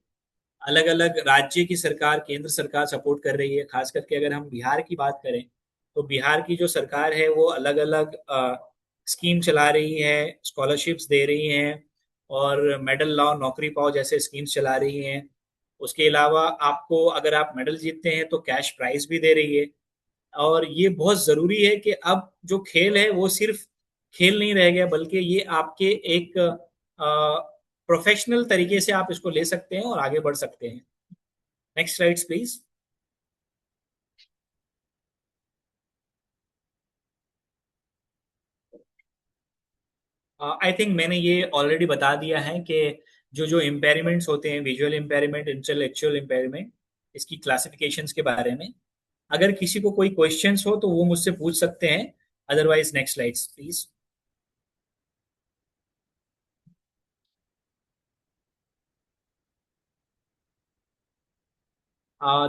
अलग अलग राज्य की सरकार, केंद्र सरकार सपोर्ट कर रही है। खास करके अगर हम बिहार की बात करें तो बिहार की जो सरकार है वो अलग अलग स्कीम चला रही है, स्कॉलरशिप्स दे रही हैं, और मेडल लाओ नौकरी पाओ जैसे स्कीम्स चला रही हैं। उसके अलावा आपको अगर आप मेडल जीतते हैं तो कैश प्राइज भी दे रही है। और ये बहुत ज़रूरी है कि अब जो खेल है वो सिर्फ खेल नहीं रह गया, बल्कि ये आपके एक प्रोफेशनल तरीके से आप इसको ले सकते हैं और आगे बढ़ सकते हैं। Next slides please. I think मैंने ये ऑलरेडी बता दिया है कि जो जो इम्पेयरमेंट्स होते हैं, विजुअल इम्पेयरमेंट, इंटेलेक्चुअल इम्पेयरमेंट, इसकी क्लासिफिकेशंस के बारे में अगर किसी को कोई क्वेश्चंस हो तो वो मुझसे पूछ सकते हैं। Otherwise next slides please.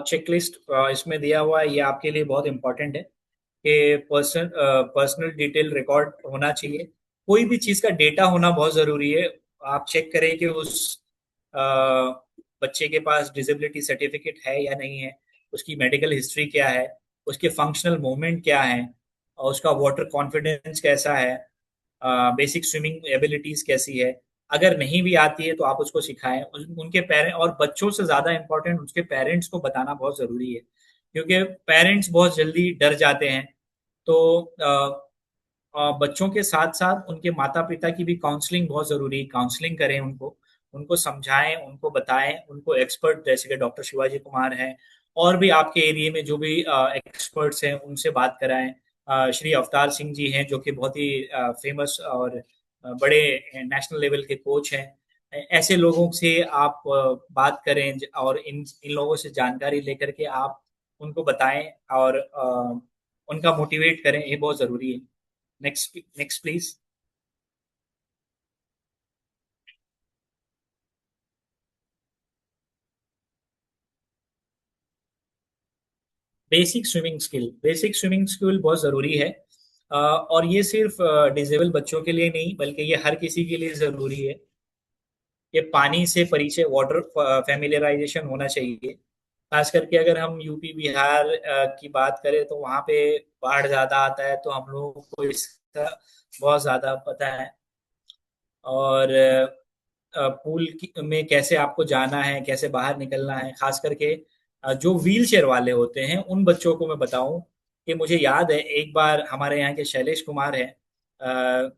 Checklist इसमें दिया हुआ है, ये आपके लिए बहुत इंपॉर्टेंट है कि पर्सनल डिटेल रिकॉर्ड होना चाहिए। कोई भी चीज़ का डेटा होना बहुत ज़रूरी है। आप चेक करें कि उस अ, बच्चे के पास डिसेबिलिटी सर्टिफिकेट है या नहीं है, उसकी मेडिकल हिस्ट्री क्या है, उसके फंक्शनल मूवमेंट क्या है, और उसका वाटर कॉन्फिडेंस कैसा है, बेसिक स्विमिंग एबिलिटीज कैसी है। अगर नहीं भी आती है तो आप उसको सिखाएं। उनके पेरेंट, और बच्चों से ज़्यादा इंपॉर्टेंट उसके पेरेंट्स को बताना बहुत ज़रूरी है, क्योंकि पेरेंट्स बहुत जल्दी डर जाते हैं। तो बच्चों के साथ साथ उनके माता पिता की भी काउंसलिंग बहुत ज़रूरी है। काउंसलिंग करें उनको, उनको समझाएं, उनको बताएं, उनको एक्सपर्ट जैसे कि डॉक्टर शिवाजी कुमार हैं, और भी आपके एरिया में जो भी एक्सपर्ट्स हैं उनसे बात कराएं। श्री अवतार सिंह जी हैं जो कि बहुत ही फेमस और बड़े नेशनल लेवल के कोच हैं। ऐसे लोगों से आप बात करें और इन इन लोगों से जानकारी लेकर के आप उनको बताएं और उनका मोटिवेट करें, ये बहुत ज़रूरी है। Next next please. Basic swimming skill बहुत ज़रूरी है। और ये सिर्फ डिसेबल बच्चों के लिए नहीं, बल्कि ये हर किसी के लिए ज़रूरी है। ये पानी से परिचय, वाटर फैमिलियराइजेशन होना चाहिए। खास करके अगर हम यूपी बिहार की बात करें तो वहाँ पे बाढ़ ज़्यादा आता है, तो हम लोगों को इसका बहुत ज़्यादा पता है। और में कैसे आपको जाना है, कैसे बाहर निकलना है, खास करके जो व्हील चेयर वाले होते हैं उन बच्चों को मैं बताऊं कि मुझे याद है एक बार हमारे यहाँ के शैलेश कुमार हैं,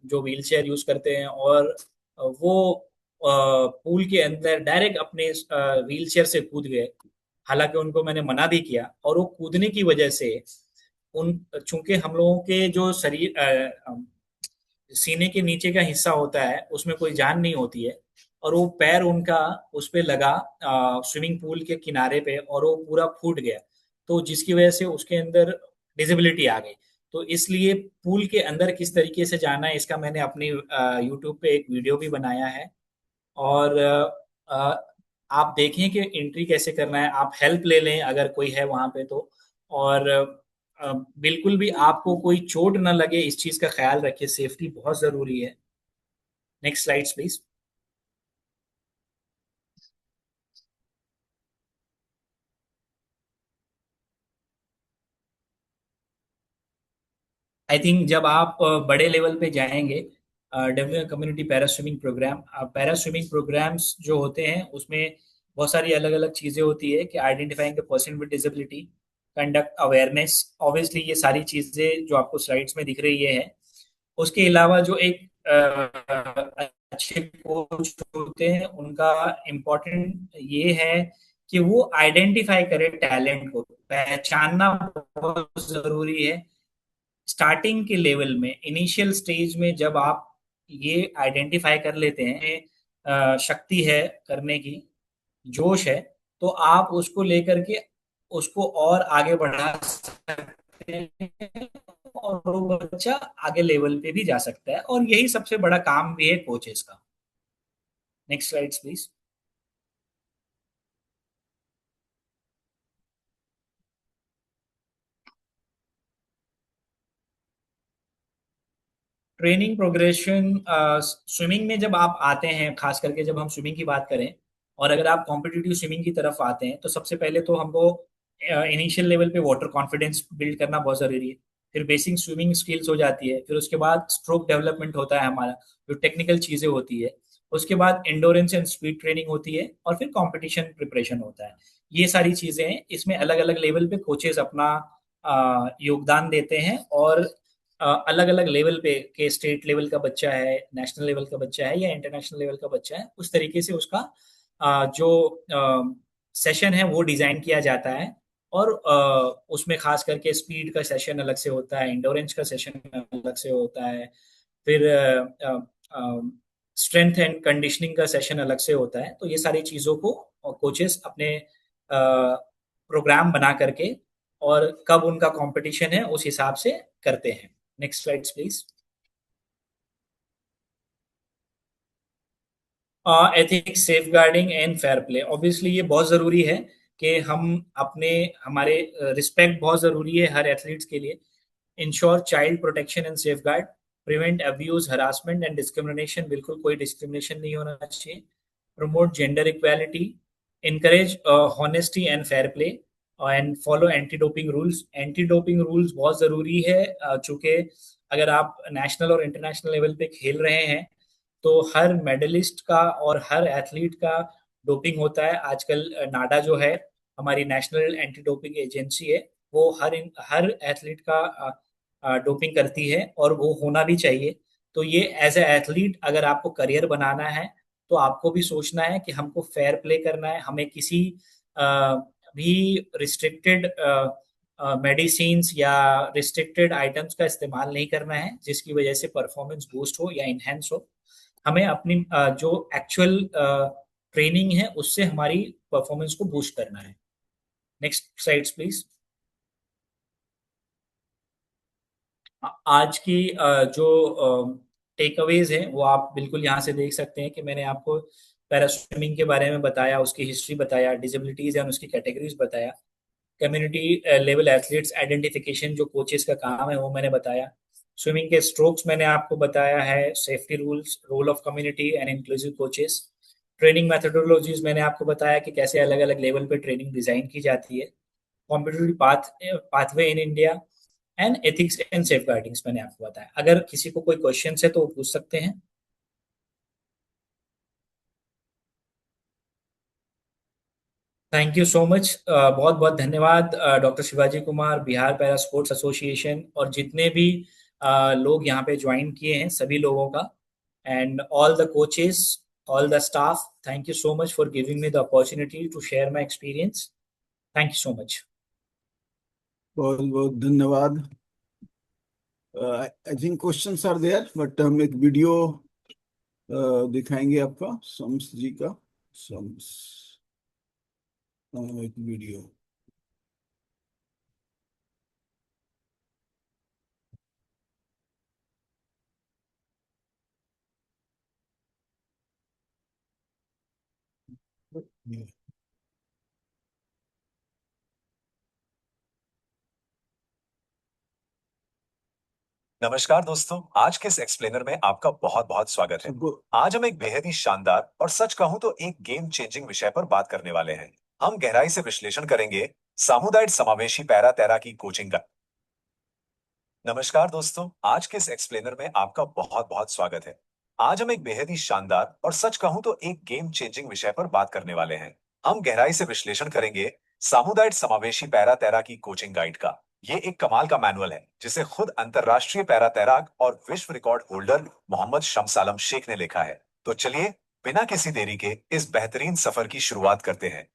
जो व्हील चेयर यूज करते हैं, और वो पूल के अंदर डायरेक्ट अपने व्हील चेयर से कूद गए। हालांकि उनको मैंने मना भी किया, और वो कूदने की वजह से उन चूंकि हम लोगों के जो शरीर सीने के नीचे का हिस्सा होता है उसमें कोई जान नहीं होती है, और वो पैर उनका उस पे लगा स्विमिंग पूल के किनारे पे, और वो पूरा फूट गया। तो जिसकी वजह से उसके अंदर डिसेबिलिटी आ गई। तो इसलिए पूल के अंदर किस तरीके से जाना है इसका मैंने अपनी यूट्यूब पे एक वीडियो भी बनाया है। और आप देखें कि एंट्री कैसे करना है, आप हेल्प ले लें अगर कोई है वहां पे तो। और बिल्कुल भी आपको कोई चोट ना लगे इस चीज का ख्याल रखिए, सेफ्टी बहुत जरूरी है। Next slides please. I think जब आप बड़े लेवल पे जाएंगे, developing community para swimming program, para swimming programs जो होते हैं उसमें बहुत सारी अलग अलग चीज़ें होती है कि identifying the person with disability, conduct awareness. Obviously ये सारी चीज़ें जो आपको स्लाइड्स में दिख रही है। उसके अलावा जो एक अच्छे कोच होते हैं उनका इम्पोर्टेंट ये है कि वो आइडेंटिफाई करे टैलेंट को, पहचानना बहुत जरूरी है। स्टार्टिंग के लेवल में, इनिशियल स्टेज में जब आप ये आइडेंटिफाई कर लेते हैं, शक्ति है करने की, जोश है, तो आप उसको लेकर के उसको और आगे बढ़ा सकते हैं, और वो बच्चा आगे लेवल पे भी जा सकता है, और यही सबसे बड़ा काम भी है कोचेस का। Next slides please. Training progression, swimming में जब आप आते हैं, खास करके जब हम स्विमिंग की बात करें, और अगर आप कॉम्पिटिटिव स्विमिंग की तरफ आते हैं, तो सबसे पहले तो हमको इनिशियल लेवल पे वाटर कॉन्फिडेंस बिल्ड करना बहुत ज़रूरी है। फिर बेसिक स्विमिंग स्किल्स हो जाती है, फिर उसके बाद स्ट्रोक डेवलपमेंट होता है हमारा, जो टेक्निकल चीज़ें होती है। उसके बाद एंडोरेंस एंड स्पीड ट्रेनिंग होती है, और फिर कंपटीशन प्रिपरेशन होता है। ये सारी चीज़ें हैं, इसमें अलग अलग लेवल पे कोचेज अपना योगदान देते हैं। और अलग अलग लेवल पे, के स्टेट लेवल का बच्चा है, नेशनल लेवल का बच्चा है, या इंटरनेशनल लेवल का बच्चा है, उस तरीके से उसका जो सेशन है वो डिजाइन किया जाता है। और उसमें खास करके स्पीड का सेशन अलग से होता है, इंडोरेंस का सेशन अलग से होता है, फिर स्ट्रेंथ एंड कंडीशनिंग का सेशन अलग से होता है। तो ये सारी चीज़ों को कोचेस अपने प्रोग्राम बना करके, और कब उनका कंपटीशन है उस हिसाब से करते हैं। Next slides please. Ethics, safeguarding and fair play, obviously ये बहुत ज़रूरी है कि हम अपने, हमारे रिस्पेक्ट बहुत ज़रूरी है हर एथलीट्स के लिए। Ensure child protection and safe guard, prevent abuse, harassment and discrimination, बिल्कुल कोई डिस्क्रिमिनेशन नहीं होना चाहिए। Promote gender equality, encourage honesty and fair play, and follow anti doping rules. Anti doping rules बहुत ज़रूरी है, चूँकि अगर आप नेशनल और इंटरनेशनल लेवल पे खेल रहे हैं तो हर मेडलिस्ट का और हर एथलीट का डोपिंग होता है। आजकल नाडा जो है, हमारी नेशनल एंटी डोपिंग एजेंसी है, वो हर एथलीट का डोपिंग करती है, और वो होना भी चाहिए। तो ये एज ए एथलीट अगर आपको करियर बनाना है तो आपको भी सोचना है कि हमको फेयर प्ले करना है, हमें किसी अ, भी रिस्ट्रिक्टेड मेडिसिन्स या रिस्ट्रिक्टेड आइटम्स का इस्तेमाल नहीं करना है जिसकी वजह से परफॉर्मेंस बूस्ट हो या इनहेंस हो। हमें अपनी जो एक्चुअल ट्रेनिंग है उससे हमारी परफॉर्मेंस को बूस्ट करना है। Next slides please. आज की जो टेक अवेज हैं वो आप बिल्कुल यहाँ से देख सकते हैं कि मैंने आपको पैरा स्विमिंग के बारे में बताया, उसकी हिस्ट्री बताया, डिसेबिलिटीज एंड उसकी कैटेगरीज बताया, कम्युनिटी लेवल एथलीट्स आइडेंटिफिकेशन जो कोचेस का काम है वो मैंने बताया, स्विमिंग के स्ट्रोक्स मैंने आपको बताया है, safety rules, role of community and inclusive coaches, training methodologies मैंने आपको बताया कि कैसे अलग अलग लेवल पे ट्रेनिंग डिजाइन की जाती है, competitive pathway in India and ethics and safeguardings मैंने आपको बताया। अगर किसी को कोई क्वेश्चन है तो वो पूछ सकते हैं। थैंक यू सो मच, बहुत बहुत धन्यवाद doctor Shivaji Kumar, Bihar para sports association और जितने भी लोग यहाँ पे ज्वाइन किए हैं सभी लोगों का, and all the coaches, all the staff, thank you so much for giving me the opportunity to share my experience. Thank you so much. बहुत बहुत धन्यवाद। I think questions are there, but हम एक वीडियो दिखाएंगे आपका, शम्स जी का। शम्स, एक video. नमस्कार दोस्तों, आज के इस एक्सप्लेनर में आपका बहुत बहुत स्वागत है। सबको आज हम एक बेहद ही शानदार और सच कहूं तो एक गेम चेंजिंग विषय पर बात करने वाले हैं। हम गहराई से विश्लेषण करेंगे सामुदायिक समावेशी पैरा तैराकी कोचिंग का। नमस्कार दोस्तों, आज के इस एक्सप्लेनर में आपका बहुत बहुत स्वागत है। आज हम एक बेहद ही शानदार और सच कहूं तो एक गेम चेंजिंग विषय पर बात करने वाले हैं। हम गहराई से विश्लेषण करेंगे सामुदायिक समावेशी पैरा तैराकी कोचिंग गाइड का। ये एक कमाल का मैनुअल है जिसे खुद अंतरराष्ट्रीय पैरा तैराक और विश्व रिकॉर्ड होल्डर मोहम्मद शम्स आलम शेख ने लिखा है। तो चलिए बिना किसी देरी के इस बेहतरीन सफर की शुरुआत करते हैं।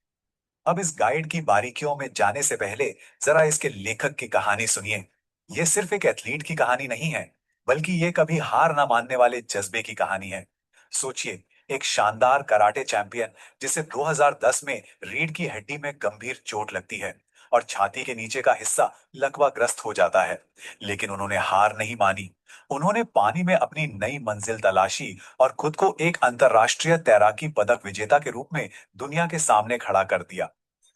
अब इस गाइड की बारीकियों में जाने से पहले जरा इसके लेखक की कहानी सुनिए। ये सिर्फ एक एथलीट की कहानी नहीं है, बल्कि ये कभी हार ना मानने वाले जज्बे की कहानी है। सोचिए, एक शानदार कराटे चैंपियन जिसे 2010 में रीढ़ की हड्डी में गंभीर चोट लगती है और छाती के नीचे का हिस्सा लकवाग्रस्त हो जाता है, लेकिन उन्होंने हार नहीं मानी। उन्होंने पानी में अपनी नई मंजिल तलाशी और खुद को एक अंतर्राष्ट्रीय तैराकी पदक विजेता के रूप में दुनिया के सामने खड़ा कर दिया।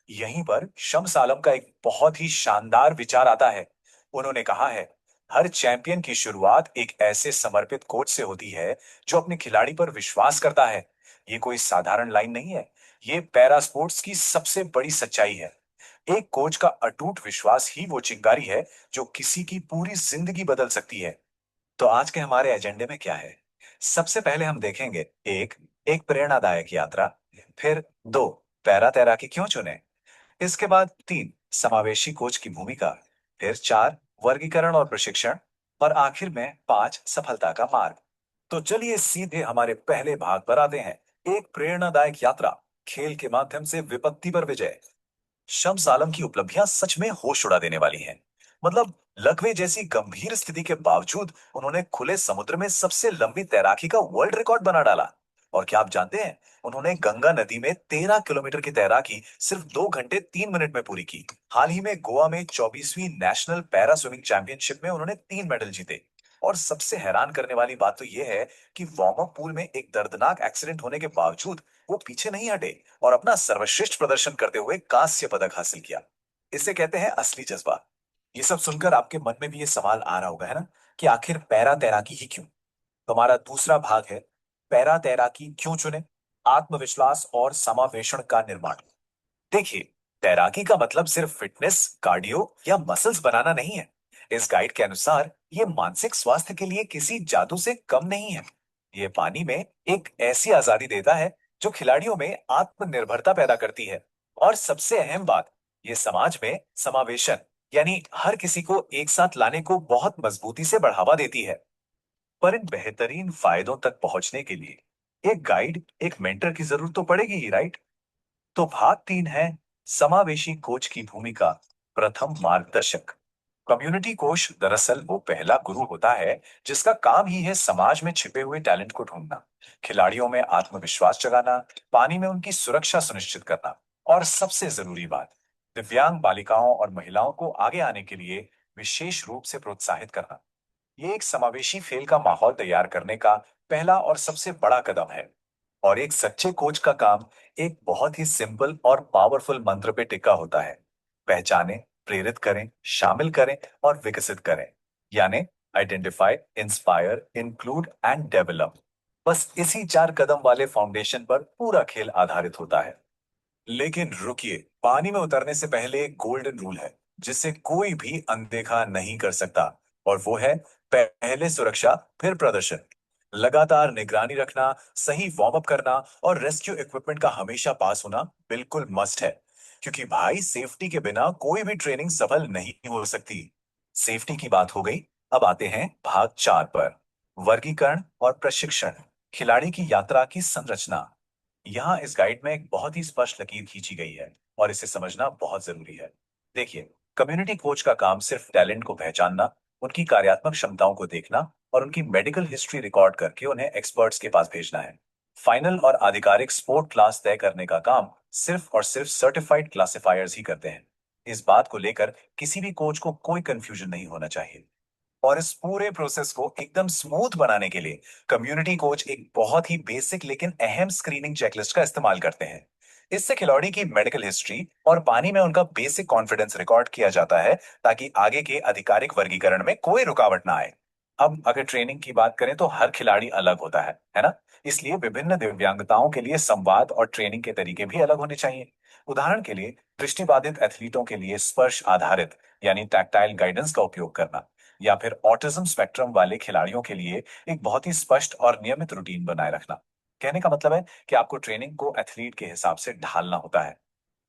यहीं पर शम्स आलम का एक बहुत ही शानदार विचार आता है। उन्होंने कहा है, हर चैंपियन की शुरुआत एक ऐसे समर्पित कोच से होती है जो अपने खिलाड़ी पर विश्वास करता है। ये कोई साधारण लाइन नहीं है, ये पैरा स्पोर्ट्स की सबसे बड़ी सच्चाई है। एक कोच का अटूट विश्वास ही वो चिंगारी है जो किसी की पूरी जिंदगी बदल सकती है। तो आज के हमारे एजेंडे में क्या है? सबसे पहले हम देखेंगे एक एक प्रेरणादायक यात्रा, फिर दो पैरा तैराकी क्यों चुने, इसके बाद तीन समावेशी कोच की भूमिका, फिर चार वर्गीकरण और प्रशिक्षण, और आखिर में पांच सफलता का मार्ग। तो चलिए सीधे हमारे पहले भाग पर आते हैं, एक प्रेरणादायक यात्रा, खेल के माध्यम से विपत्ति पर विजय। शम्स आलम की उपलब्धियां सच में होश उड़ा देने वाली हैं। मतलब लकवे जैसी गंभीर स्थिति के बावजूद उन्होंने खुले समुद्र में सबसे लंबी तैराकी का वर्ल्ड रिकॉर्ड बना डाला। और क्या आप जानते हैं, उन्होंने गंगा नदी में 13 किलोमीटर की तैराकी सिर्फ 2 घंटे 3 मिनट में पूरी की। हाल ही में गोवा में 24वीं नेशनल पैरा स्विमिंग चैंपियनशिप में उन्होंने 3 मेडल जीते। और सबसे हैरान करने वाली बात तो यह है कि वार्म अप पूल में एक दर्दनाक एक्सीडेंट होने के बावजूद वो पीछे नहीं हटे और अपना सर्वश्रेष्ठ प्रदर्शन करते हुए कांस्य पदक हासिल किया। इसे कहते हैं असली जज्बा। ये सब सुनकर आपके मन में भी ये सवाल आ रहा होगा, है ना, कि आखिर पैरा तैराकी ही क्यों? तो हमारा दूसरा भाग है, पैरा तैराकी क्यों चुने, आत्मविश्वास और समावेशन का निर्माण। देखिए, तैराकी का मतलब सिर्फ फिटनेस, कार्डियो या मसल्स बनाना नहीं है। इस गाइड के अनुसार ये मानसिक स्वास्थ्य के लिए किसी जादू से कम नहीं है। ये पानी में एक ऐसी आजादी देता है जो खिलाड़ियों में आत्मनिर्भरता पैदा करती है। और सबसे अहम बात, ये समाज में समावेशन यानी हर किसी को एक साथ लाने को बहुत मजबूती से बढ़ावा देती है। पर इन बेहतरीन फायदों तक पहुंचने के लिए एक गाइड, एक मेंटर की जरूरत तो पड़ेगी ही, राइट? तो भाग तीन है समावेशी कोच की भूमिका, प्रथम मार्गदर्शक। कम्युनिटी कोच दरअसल वो पहला गुरु होता है जिसका काम ही है समाज में छिपे हुए टैलेंट को ढूंढना, खिलाड़ियों में आत्मविश्वास जगाना, पानी में उनकी सुरक्षा सुनिश्चित करना, और सबसे जरूरी बात, दिव्यांग बालिकाओं और महिलाओं को आगे आने के लिए विशेष रूप से प्रोत्साहित करना। ये एक समावेशी खेल का माहौल तैयार करने का पहला और सबसे बड़ा कदम है। और एक सच्चे कोच का काम एक बहुत ही सिंपल और पावरफुल मंत्र पे टिका होता है। पहचानें, प्रेरित करें, शामिल करें और विकसित करें। यानी identify, inspire, include and develop. बस इसी 4 कदम वाले फाउंडेशन पर पूरा खेल आधारित होता है। लेकिन रुकिए, पानी में उतरने से पहले एक गोल्डन रूल है जिसे कोई भी अनदेखा नहीं कर सकता, और वो है पहले सुरक्षा फिर प्रदर्शन। लगातार निगरानी रखना, सही वार्म अप करना और रेस्क्यू इक्विपमेंट का हमेशा पास होना बिल्कुल मस्ट है। क्योंकि भाई, सेफ्टी के बिना कोई भी ट्रेनिंग सफल नहीं हो सकती। सेफ्टी की बात हो गई, अब आते हैं भाग 4 पर। वर्गीकरण और प्रशिक्षण, खिलाड़ी की यात्रा की संरचना। यहाँ इस गाइड में एक बहुत ही स्पष्ट लकीर खींची गई है और इसे समझना बहुत जरूरी है। देखिए, कम्युनिटी कोच का काम सिर्फ टैलेंट को पहचानना, उनकी कार्यात्मक क्षमताओं को देखना और उनकी मेडिकल हिस्ट्री रिकॉर्ड करके उन्हें एक्सपर्ट्स के पास भेजना है। फाइनल और आधिकारिक स्पोर्ट क्लास तय करने का काम सिर्फ और सिर्फ सर्टिफाइड क्लासिफायर्स ही करते हैं। इस बात को लेकर किसी भी कोच को कोई कंफ्यूजन नहीं होना चाहिए। और इस पूरे प्रोसेस को एकदम स्मूथ बनाने के लिए कम्युनिटी कोच एक बहुत ही बेसिक लेकिन अहम स्क्रीनिंग चेकलिस्ट का इस्तेमाल करते हैं। इससे खिलाड़ी की मेडिकल हिस्ट्री और पानी में उनका बेसिक कॉन्फिडेंस रिकॉर्ड किया जाता है, ताकि आगे के आधिकारिक वर्गीकरण में कोई रुकावट ना आए। अब अगर ट्रेनिंग की बात करें तो हर खिलाड़ी अलग होता है ना? इसलिए विभिन्न दिव्यांगताओं के लिए संवाद और ट्रेनिंग के तरीके भी अलग होने चाहिए। उदाहरण के लिए, दृष्टिबाधित एथलीटों के लिए स्पर्श आधारित यानी टैक्टाइल गाइडेंस का उपयोग करना, या फिर ऑटिज्म स्पेक्ट्रम वाले खिलाड़ियों के लिए एक बहुत ही स्पष्ट और नियमित रूटीन बनाए रखना। कहने का मतलब है कि आपको ट्रेनिंग को एथलीट के हिसाब से ढालना होता है।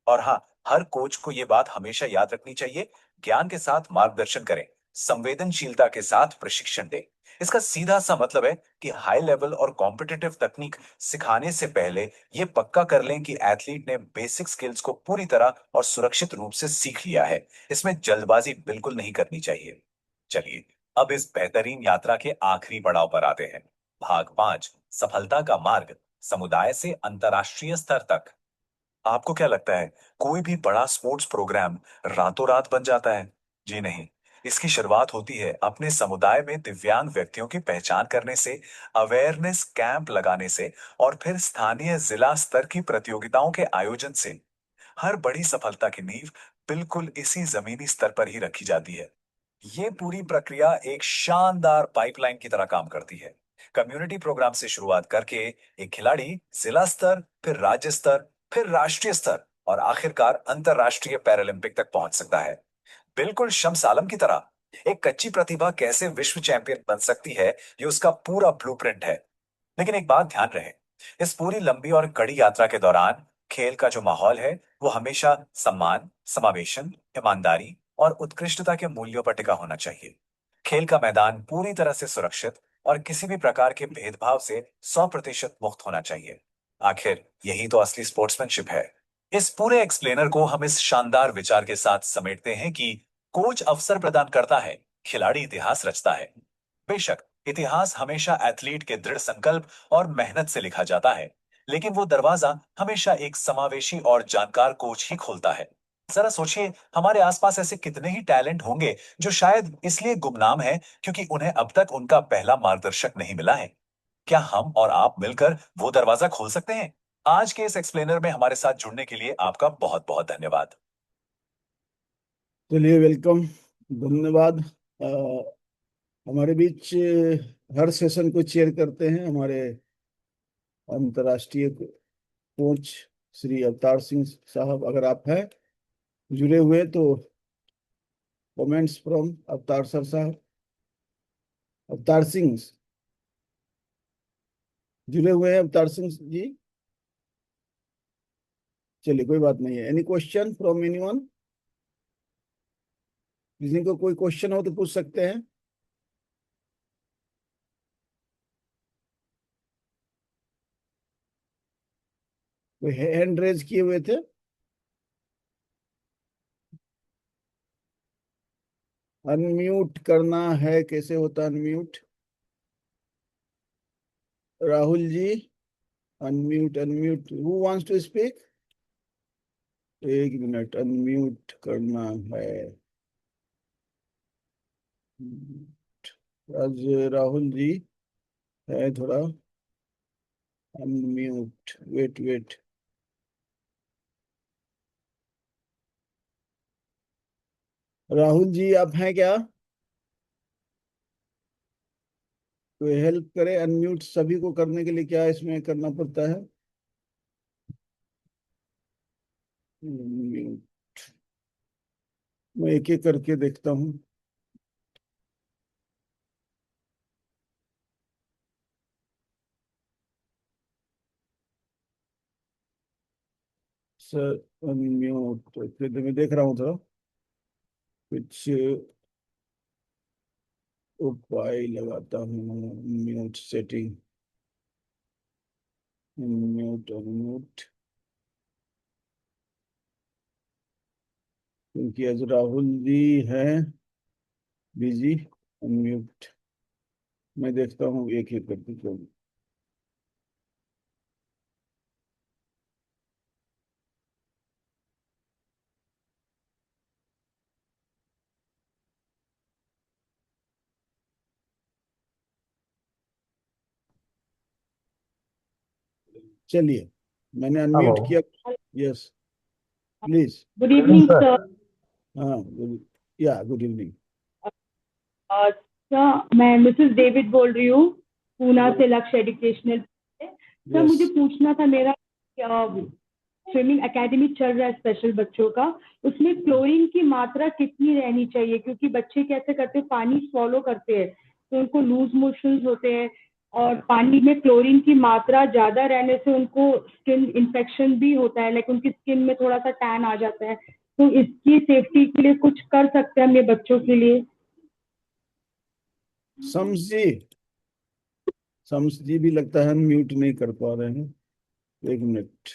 और हाँ, हर कोच को ये बात हमेशा याद रखनी चाहिए, ज्ञान के साथ मार्गदर्शन करें, संवेदनशीलता के साथ प्रशिक्षण दें। इसका सीधा सा मतलब है कि हाई लेवल और कॉम्पिटिटिव तकनीक सिखाने से पहले ये पक्का कर लें कि एथलीट ने बेसिक स्किल्स को पूरी तरह और सुरक्षित रूप से सीख लिया है। इसमें जल्दबाजी बिल्कुल नहीं करनी चाहिए। चलिए, अब इस बेहतरीन यात्रा के आखिरी पड़ाव पर आते हैं। भाग 5, सफलता का मार्ग, समुदाय से अंतर्राष्ट्रीय स्तर तक। आपको क्या लगता है, कोई भी बड़ा स्पोर्ट्स प्रोग्राम रातों रात बन जाता है? जी नहीं। इसकी शुरुआत होती है अपने समुदाय में दिव्यांग व्यक्तियों की पहचान करने से, अवेयरनेस कैंप लगाने से और फिर स्थानीय जिला स्तर की प्रतियोगिताओं के आयोजन से। हर बड़ी सफलता की नींव बिल्कुल इसी जमीनी स्तर पर ही रखी जाती है। ये पूरी प्रक्रिया एक शानदार पाइपलाइन की तरह काम करती है। कम्युनिटी प्रोग्राम से शुरुआत करके एक खिलाड़ी जिला स्तर, फिर राज्य स्तर, फिर राष्ट्रीय स्तर और आखिरकार अंतरराष्ट्रीय पैरालंपिक तक पहुंच सकता है। बिल्कुल शम्स आलम की तरह। एक कच्ची प्रतिभा कैसे विश्व चैंपियन बन सकती है, ये उसका पूरा ब्लूप्रिंट है। लेकिन एक बात ध्यान रहे, इस पूरी लंबी और कड़ी यात्रा के दौरान खेल का जो माहौल है वो हमेशा सम्मान, समावेशन, ईमानदारी और उत्कृष्टता के मूल्यों पर टिका होना चाहिए। खेल का मैदान पूरी तरह से सुरक्षित और किसी भी प्रकार के भेदभाव से 100% मुक्त होना चाहिए। आखिर यही तो असली स्पोर्ट्समैनशिप है। इस पूरे एक्सप्लेनर को हम इस शानदार विचार के साथ समेटते हैं कि कोच अवसर प्रदान करता है, खिलाड़ी इतिहास रचता है। बेशक इतिहास हमेशा एथलीट के दृढ़ संकल्प और मेहनत से लिखा जाता है, लेकिन वो दरवाजा हमेशा एक समावेशी और जानकार कोच ही खोलता है। जरा सोचिए, हमारे आसपास ऐसे कितने ही टैलेंट होंगे जो शायद इसलिए गुमनाम हैं क्योंकि उन्हें अब तक उनका पहला मार्गदर्शक नहीं मिला है। क्या हम और आप मिलकर वो दरवाजा खोल सकते हैं? आज के इस एक्सप्लेनर में हमारे साथ जुड़ने के लिए आपका बहुत बहुत धन्यवाद। चलिए, वेलकम, धन्यवाद। हमारे बीच हर सेशन को चेयर करते हैं हमारे अंतर्राष्ट्रीय कोच श्री अवतार सिंह साहब। अगर आप हैं जुड़े हुए तो कमेंट्स फ्रॉम अवतार सर साहब। अवतार सिंह जुड़े हुए हैं, अवतार सिंह जी? चलिए, कोई बात नहीं है। Any question from anyone? किसी को कोई क्वेश्चन हो तो पूछ सकते हैं। कोई हैंड रेज किए हुए थे? अनम्यूट करना है, कैसे होता है unmute? Rahul ji, unmute unmute, who wants to speak? एक मिनट, अनम्यूट करना है। आज राहुल जी है थोड़ा unmute. Wait wait. Rahul ji आप हैं क्या? कोई हेल्प करे, अनम्यूट सभी को करने के लिए क्या इसमें करना पड़ता है? Unmute। मैं एक एक करके देखता हूँ। सर अनम्यूट, फिर मैं देख रहा हूँ थोड़ा कुछ उपाय लगाता हूँ। म्यूट सेटिंग, म्यूट अनम्यूट, क्योंकि आज राहुल जी हैं बिजी। अनम्यूट मैं देखता हूँ एक एक करके क्यों। चलिए मैंने हेलो। अनम्यूट किया। Yes please. Good evening sir. Sir. हाँ या गुड इवनिंग। अच्छा, मैं मिसेस डेविड बोल रही हूँ, पूना से, लक्ष्य एजुकेशनल से। सर यस मुझे पूछना था, मेरा स्विमिंग एकेडमी चल रहा है स्पेशल बच्चों का, उसमें क्लोरीन की मात्रा कितनी रहनी चाहिए? क्योंकि बच्चे कैसे करते हैं, पानी स्वॉलो करते हैं तो उनको लूज मोशंस होते हैं, और पानी में क्लोरीन की मात्रा ज्यादा रहने से उनको स्किन इन्फेक्शन भी होता है, लाइक उनकी स्किन में थोड़ा सा टैन आ जाता है। तो इसकी सेफ्टी के लिए कुछ कर सकते हैं हम ये बच्चों के लिए? समझी। समझी भी लगता है म्यूट नहीं कर पा रहे हैं। एक मिनट।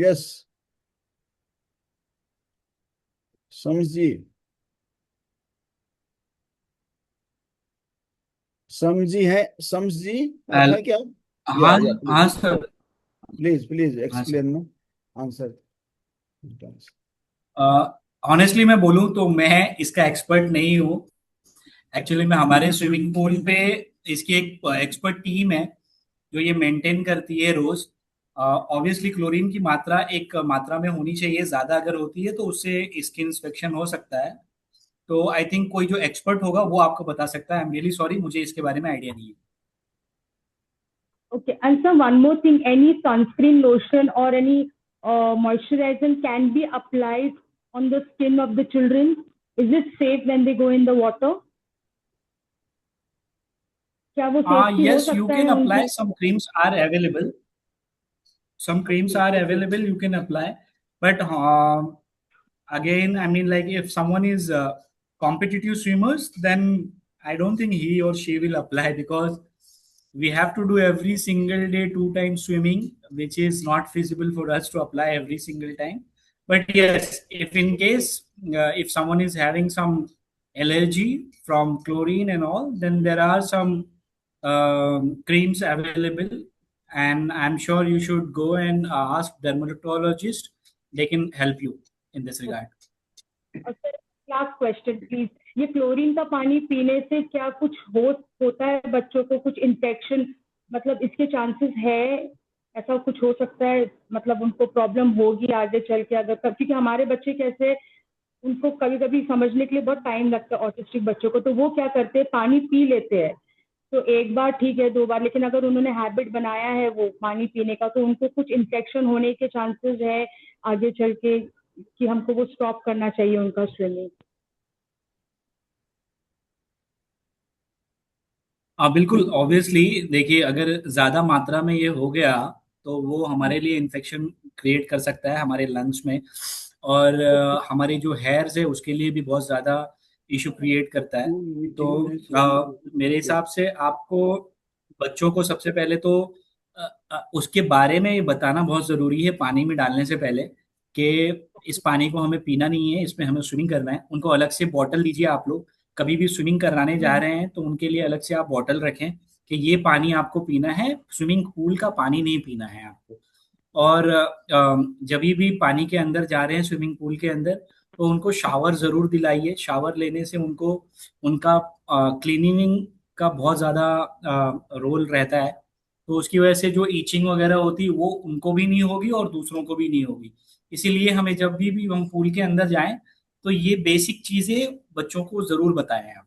यस समझी। समझी है, समझी आप I'll- हैं क्या? हाँ या हाँ प्लीज सर। प्लीज प्लीज हाँ sir. Explain no answer. Honestly मैं बोलूँ तो मैं इसका एक्सपर्ट नहीं हूँ। एक्चुअली में हमारे स्विमिंग पूल पे इसकी एक एक्सपर्ट टीम है जो ये मेंटेन करती है रोज। ऑब्वियसली क्लोरीन की मात्रा एक मात्रा में होनी चाहिए, ज्यादा अगर होती है तो उससे स्किन इंस्पेक्शन हो सकता है। तो आई थिंक कोई जो एक्सपर्ट होगा वो आपको बता सकता है। आई एम रियली सॉरी, मुझे इसके बारे में आइडिया नहीं है। Okay, and so one more thing, any sunscreen lotion or any moisturizer can be applied on the skin of the children? Is it safe when they go in the water? क्या वो safety हो Yes, you सकता can है उनके apply. लिए? Some creams are available. Some creams are available. You can apply, but again, I mean, like if someone is competitive swimmers, then I don't think he or she will apply because we have to do every single day 2 times swimming, which is not feasible for us to apply every single time. But yes, if in case if someone is having some allergy from chlorine and all, then there are some creams available, and I'm sure you should go and ask dermatologist. They can help you in this regard. Last question please, ये chlorine का पानी पीने से क्या कुछ होता है बच्चों को, कुछ इन्फेक्शन, मतलब इसके चांसेस है? ऐसा कुछ हो सकता है, मतलब उनको प्रॉब्लम होगी आगे चल के अगर, क्योंकि हमारे बच्चे कैसे, उनको कभी कभी समझने के लिए बहुत टाइम लगता है ऑटिस्टिक बच्चों को, तो वो क्या करते हैं, पानी पी लेते हैं तो एक बार ठीक है, 2 बार, लेकिन अगर उन्होंने हैबिट बनाया है वो पानी पीने का, तो उनको कुछ इन्फेक्शन होने के चांसेस है आगे चल के, कि हमको वो स्टॉप करना चाहिए उनका स्विमिंग? हाँ बिल्कुल, ऑब्वियसली देखिए अगर ज़्यादा मात्रा में ये हो गया तो वो हमारे लिए इन्फेक्शन क्रिएट कर सकता है हमारे लंग्स में, और हमारे जो हेयर्स है उसके लिए भी बहुत ज़्यादा इशू क्रिएट करता है। तो मेरे हिसाब से आपको बच्चों को सबसे पहले तो उसके बारे में बताना बहुत ज़रूरी है पानी में डालने से पहले, कि इस पानी को हमें पीना नहीं है, इसमें हमें स्विमिंग करना है। उनको अलग से बॉटल दीजिए। आप लोग कभी भी स्विमिंग कराने जा रहे हैं तो उनके लिए अलग से आप बॉटल रखें कि ये पानी आपको पीना है, स्विमिंग पूल का पानी नहीं पीना है आपको। और जब भी पानी के अंदर जा रहे हैं स्विमिंग पूल के अंदर, तो उनको शावर जरूर दिलाइए। शावर लेने से उनको उनका क्लीनिंग का बहुत ज़्यादा रोल रहता है। तो उसकी वजह से जो ईचिंग वगैरह होती है वो उनको भी नहीं होगी और दूसरों को भी नहीं होगी। इसीलिए हमें जब भी हम पूल के अंदर जाएं तो ये बेसिक चीज़ें बच्चों को ज़रूर बताएं आप।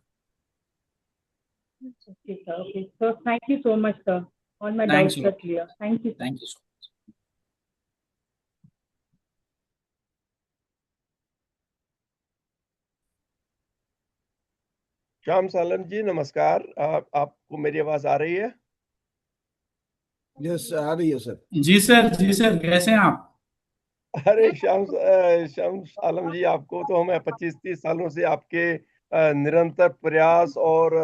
Okay, sir. Okay. So thank you so much, sir. All my thanks doubts are clear. Thank you, sir. Thank you. Shyam सालन जी नमस्कार। आपको मेरी आवाज आ रही है? यस, आ रही है सर। जी सर, जी सर, कैसे हैं आप? अरे श्याम सालन जी, आपको तो हमें 25-30 सालों से आपके निरंतर प्रयास और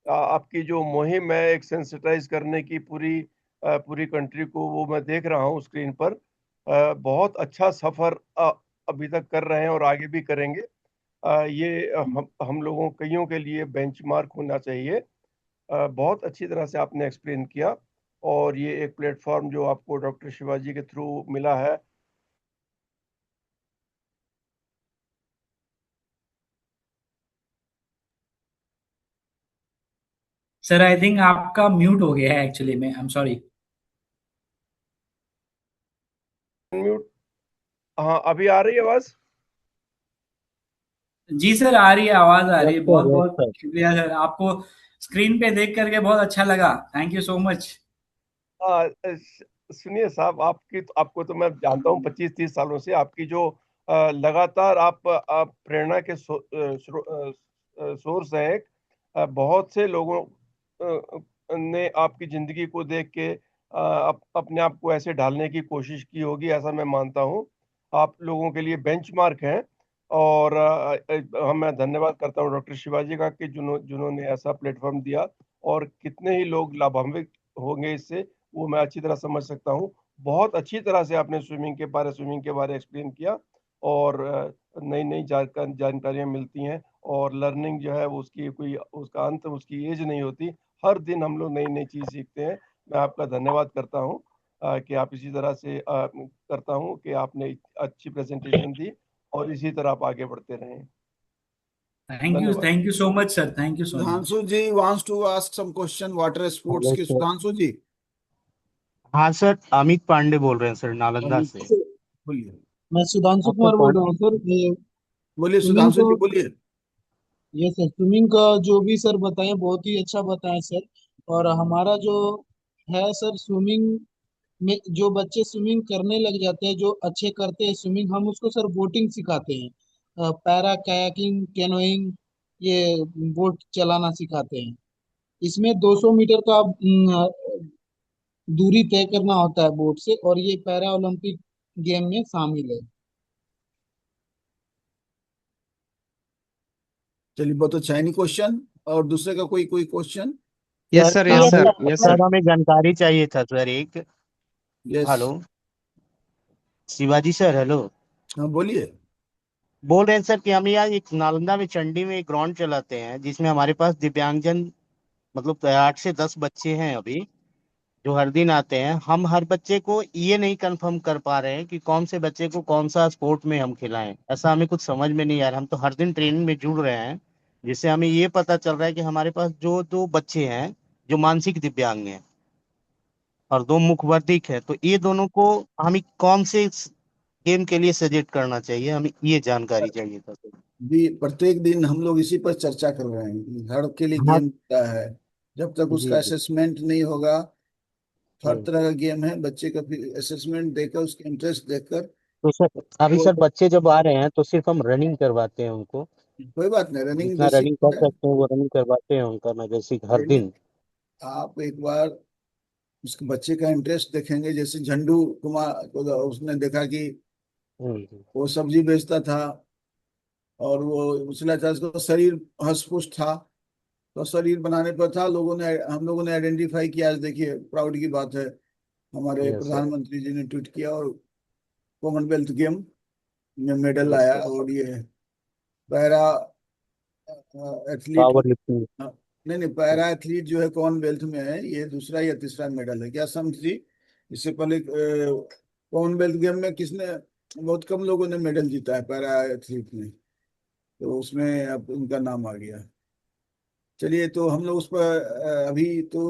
आपकी जो मुहिम है एक सेंसिटाइज करने की पूरी कंट्री को, वो मैं देख रहा हूँ स्क्रीन पर। बहुत अच्छा सफर अभी तक कर रहे हैं और आगे भी करेंगे। ये हम लोगों कईयों के लिए बेंचमार्क होना चाहिए। बहुत अच्छी तरह से आपने एक्सप्लेन किया और ये एक प्लेटफॉर्म जो आपको डॉक्टर शिवाजी के थ्रू मिला है। सर आई थिंक आपका म्यूट हो गया है एक्चुअली में, आई एम सॉरी। म्यूट। हाँ, अभी आ रही है आवाज? जी सर, आ रही है, आवाज आ यस रही है। सर, बहुत यस बहुत सर। शुक्रिया सर, आपको स्क्रीन पे देख करके बहुत अच्छा लगा। Thank you so much. हाँ, सुनिए साहब, आपको तो मैं जानता हूँ 25-30 सालों से। आपकी जो लगातार आप प्रेरणा के सोर्स हैं एक। बहुत से लोगों ने आपकी जिंदगी को देख के अपने आप को ऐसे ढालने की कोशिश की होगी, ऐसा मैं मानता हूँ। आप लोगों के लिए बेंचमार्क हैं। और मैं धन्यवाद करता हूँ डॉक्टर शिवाजी का कि जिन्होंने ऐसा प्लेटफॉर्म दिया। और कितने ही लोग लाभान्वित होंगे इससे, वो मैं अच्छी तरह समझ सकता हूँ। बहुत अच्छी तरह से आपने स्विमिंग के बारे एक्सप्लेन किया। और नई नई जानकारियां मिलती हैं। और लर्निंग जो है वो उसका अंत, उसकी एज नहीं होती। हर दिन हम लोग नई नई चीज सीखते हैं। मैं आपका धन्यवाद करता हूँ कि आप इसी तरह से करता हूँ कि आपने अच्छी प्रेजेंटेशन दी और इसी तरह आप आगे बढ़ते रहें। धन्यवाद। Thank you so much sir, thank you so much. Sudhanshu ji wants to ask some question water sports hello के। सर। सुधांशु जी, हाँ सर, अमित पांडे बोल रहे हैं सर, नालंदा अमित, से। बोलिए। मैं सुधांशु आपको कुमार बोल रहा पानी। हूँ सर। ये बोलिए स्विमिंग सुधांशु को, जी, बोलिए। ये सर स्विमिंग का जो भी सर बताएं बहुत ही अच्छा बताएं सर। और हमारा जो है सर, स्विमिंग में जो बच्चे स्विमिंग करने लग जाते हैं, जो अच्छे करते हैं स्विमिंग, हम उसको सर बोटिंग सिखाते हैं, पैरा कायाकिंग, कैनोइंग, ये बोट चलाना सिखाते हैं। इसमें 200 मीटर का दूरी तय करना होता है बोट से, और ये पैरा ओलंपिक गेम में शामिल है। चलिए, बहुत अच्छा। Any question? और दूसरे का कोई कोई क्वेश्चन? सर यस हमें सर, यस सर। सर हमें जानकारी चाहिए था सर एक। Yes. Hello Shivaji sir, hello. हाँ, बोलिए। बोल रहे हैं सर कि हम यहाँ एक नालंदा में चंडी में एक ग्राउंड चलाते हैं जिसमें हमारे पास दिव्यांगजन, मतलब 8 से 10 बच्चे हैं अभी, जो हर दिन आते हैं। हम हर बच्चे को ये नहीं कंफर्म कर पा रहे हैं कि कौन से बच्चे को कौन सा स्पोर्ट में हम खिलाएं। ऐसा हमें कुछ समझ में नहीं आ रहा। हम तो हर दिन ट्रेनिंग में जुड़ रहे हैं, जिससे हमें ये पता चल रहा है कि हमारे पास जो दो बच्चे हैं जो मानसिक दिव्यांग हैं और दो मुखवर्धिक है, तो ये दोनों को हमें कौन से गेम के लिए सजेस्ट करना चाहिए, हमें ये जानकारी चाहिए था सर। भी प्रत्येक दिन हम लोग इसी पर चर्चा कर रहे हैं कि हर के लिए हाँ गेम होता है। जब तक जी उसका जी। असेसमेंट नहीं होगा, हर हम्म। तरह का गेम है, बच्चे का फिर असेसमेंट देकर, उसके इंटरेस्ट देखकर तो सर अभी वो। सर बच्चे जब आ रहे हैं तो सिर्फ हम रनिंग करवाते हैं उनको, कोई बात नहीं, रनिंग जितना बेसिक रनिंग कर है। सकते हैं वो रनिंग करवाते हैं उनका, मैं जैसे कि हर रनिंग, दिन। आप एक बार उसके बच्चे का इंटरेस्ट देखेंगे। जैसे झंडू कुमार को उसने देखा कि हम्म। वो सब्जी बेचता था और वो उछला था, उसका शरीर हष्ट था। तो शरीर बनाने पर था, हम लोगों ने आइडेंटिफाई किया। आज देखिए, प्राउड की बात है, हमारे यस सर। प्रधानमंत्री जी ने ट्वीट किया और कॉमनवेल्थ गेम में मेडल यस लाया। सर। और ये पैरा एथलीट, पावर लिफ्टिंग। नहीं नहीं, पैरा एथलीट जो है कॉमनवेल्थ में है, ये दूसरा या तीसरा मेडल है क्या समझी? इससे पहले कॉमनवेल्थ गेम में किसने बहुत कम लोगों ने मेडल जीता है पैरा एथलीट में, तो उसमें अब उनका नाम आ गया। चलिए, तो हम लोग उस पर अभी तो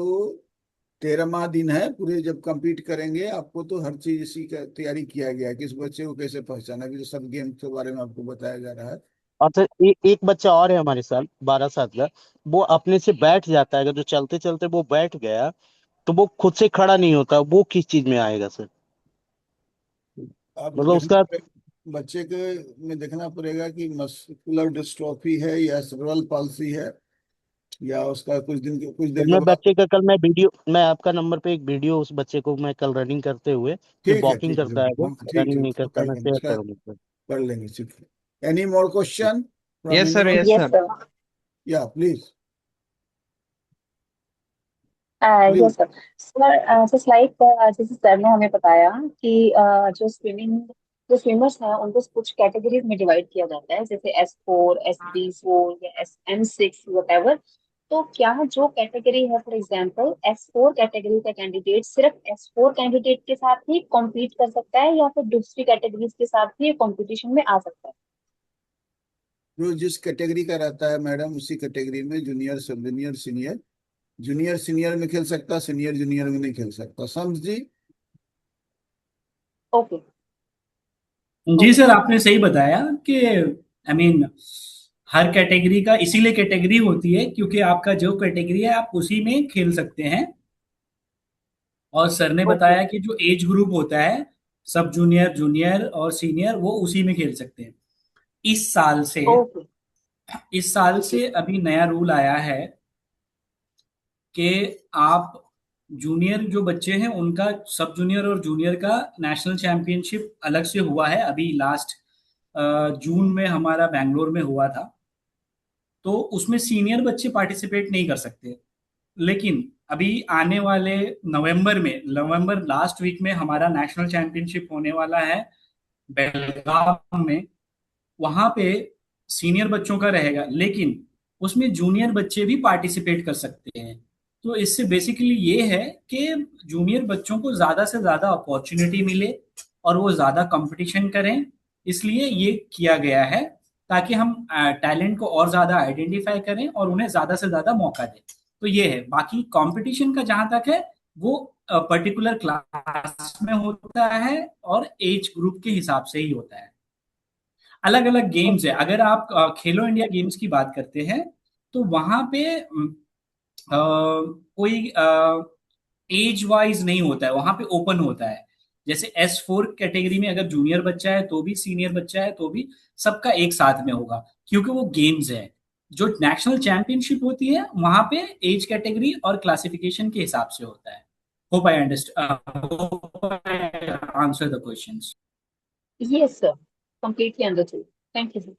13वां दिन है पूरे, जब compete करेंगे आपको तो हर चीज इसी का तैयारी किया गया है, किस बच्चे को कैसे पहचाना, अभी तो सब गेम के बारे में आपको बताया जा रहा है। और सर एक बच्चा और है हमारे साथ 12 साल का। वो अपने से बैठ जाता है, अगर जो चलते चलते वो बैठ गया तो वो खुद से खड़ा नहीं होता, वो किस चीज में आएगा सर? आपको मतलब देखना उसका बच्चे के में देखना पड़ेगा कि मस्कुलर डिस्ट्रॉफी है या सेरेब्रल पाल्सी है, या उसका कुछ देर के मैं बाद। बच्चे का कल मैं आपका नंबर पे एक वीडियो उस बच्चे को मैं कल रनिंग करते हुए, जो ठीक है, वॉकिंग ठीक है, करता है वो हाँ ठीक है, रनिंग नहीं उसको करता, कर मैं लेंगे, शेयर उसका करूंगा सर। कर लेंगे, ठीक है। Any more question from yes sir, anyone? Yes yes sir. Sir. या please, yes please. Sir. Sir just like जैसे सर ने हमें बताया कि जो स्विमर्स हैं उनको कुछ कैटेगरीज में डिवाइड किया जाता है, जैसे S4, SB4 या SM6 वटेवर। तो क्या जो कैटेगरी है, फॉर एग्जांपल S4 कैटेगरी का कैंडिडेट सिर्फ S4 कैंडिडेट के साथ ही कॉम्पीट कर सकता है, या फिर दूसरी कैटेगरीज के साथ भी कंपटीशन में आ सकता है? जो जिस कैटेगरी का रहता है मैडम, उसी कैटेगरी में जूनियर, सब जूनियर, सीनियर, जूनियर सीनियर में खेल सकता, सीनियर जूनियर में नहीं खेल सकता, समझी? ओके। जी ओके सर, सर। आपने सही बताया कि आई मीन हर कैटेगरी का इसीलिए कैटेगरी होती है क्योंकि आपका जो कैटेगरी है आप उसी में खेल सकते हैं। और सर ने ओके। बताया कि जो एज ग्रुप होता है, सब जूनियर, जूनियर और सीनियर, वो उसी में खेल सकते हैं। इस साल से ओके। इस साल जी से अभी नया रूल आया है कि आप जूनियर जो बच्चे हैं उनका, सब जूनियर और जूनियर का नेशनल चैंपियनशिप अलग से हुआ है। अभी लास्ट जून में हमारा बैंगलोर में हुआ था, तो उसमें सीनियर बच्चे पार्टिसिपेट नहीं कर सकते। लेकिन अभी आने वाले नवंबर लास्ट वीक में हमारा नेशनल चैंपियनशिप होने वाला है बेलगाम में। वहां पे सीनियर बच्चों का रहेगा, लेकिन उसमें जूनियर बच्चे भी पार्टिसिपेट कर सकते हैं। तो इससे बेसिकली ये है कि जूनियर बच्चों को ज्यादा से ज्यादा अपॉर्चुनिटी मिले और वो ज्यादा कंपटीशन करें, इसलिए ये किया गया है, ताकि हम टैलेंट को और ज्यादा आइडेंटिफाई करें और उन्हें ज्यादा से ज्यादा मौका दें। तो ये है। बाकी कंपटीशन का जहां तक है, वो पर्टिकुलर क्लास में होता है और एज ग्रुप के हिसाब से ही होता है। अलग अलग गेम्स है। ओके। अगर आप खेलो इंडिया गेम्स की बात करते हैं, तो वहां पे कोई एज वाइज नहीं होता है, वहां पे ओपन होता है। जैसे S4 कैटेगरी में अगर जूनियर बच्चा है तो भी, सीनियर बच्चा है तो भी, सबका एक साथ में होगा, क्योंकि वो गेम्स है। जो नेशनल चैंपियनशिप होती है वहां पे एज कैटेगरी और क्लासिफिकेशन के हिसाब से होता है। Hope I understand answer the questions. Yes sir, completely understood. Thank you sir.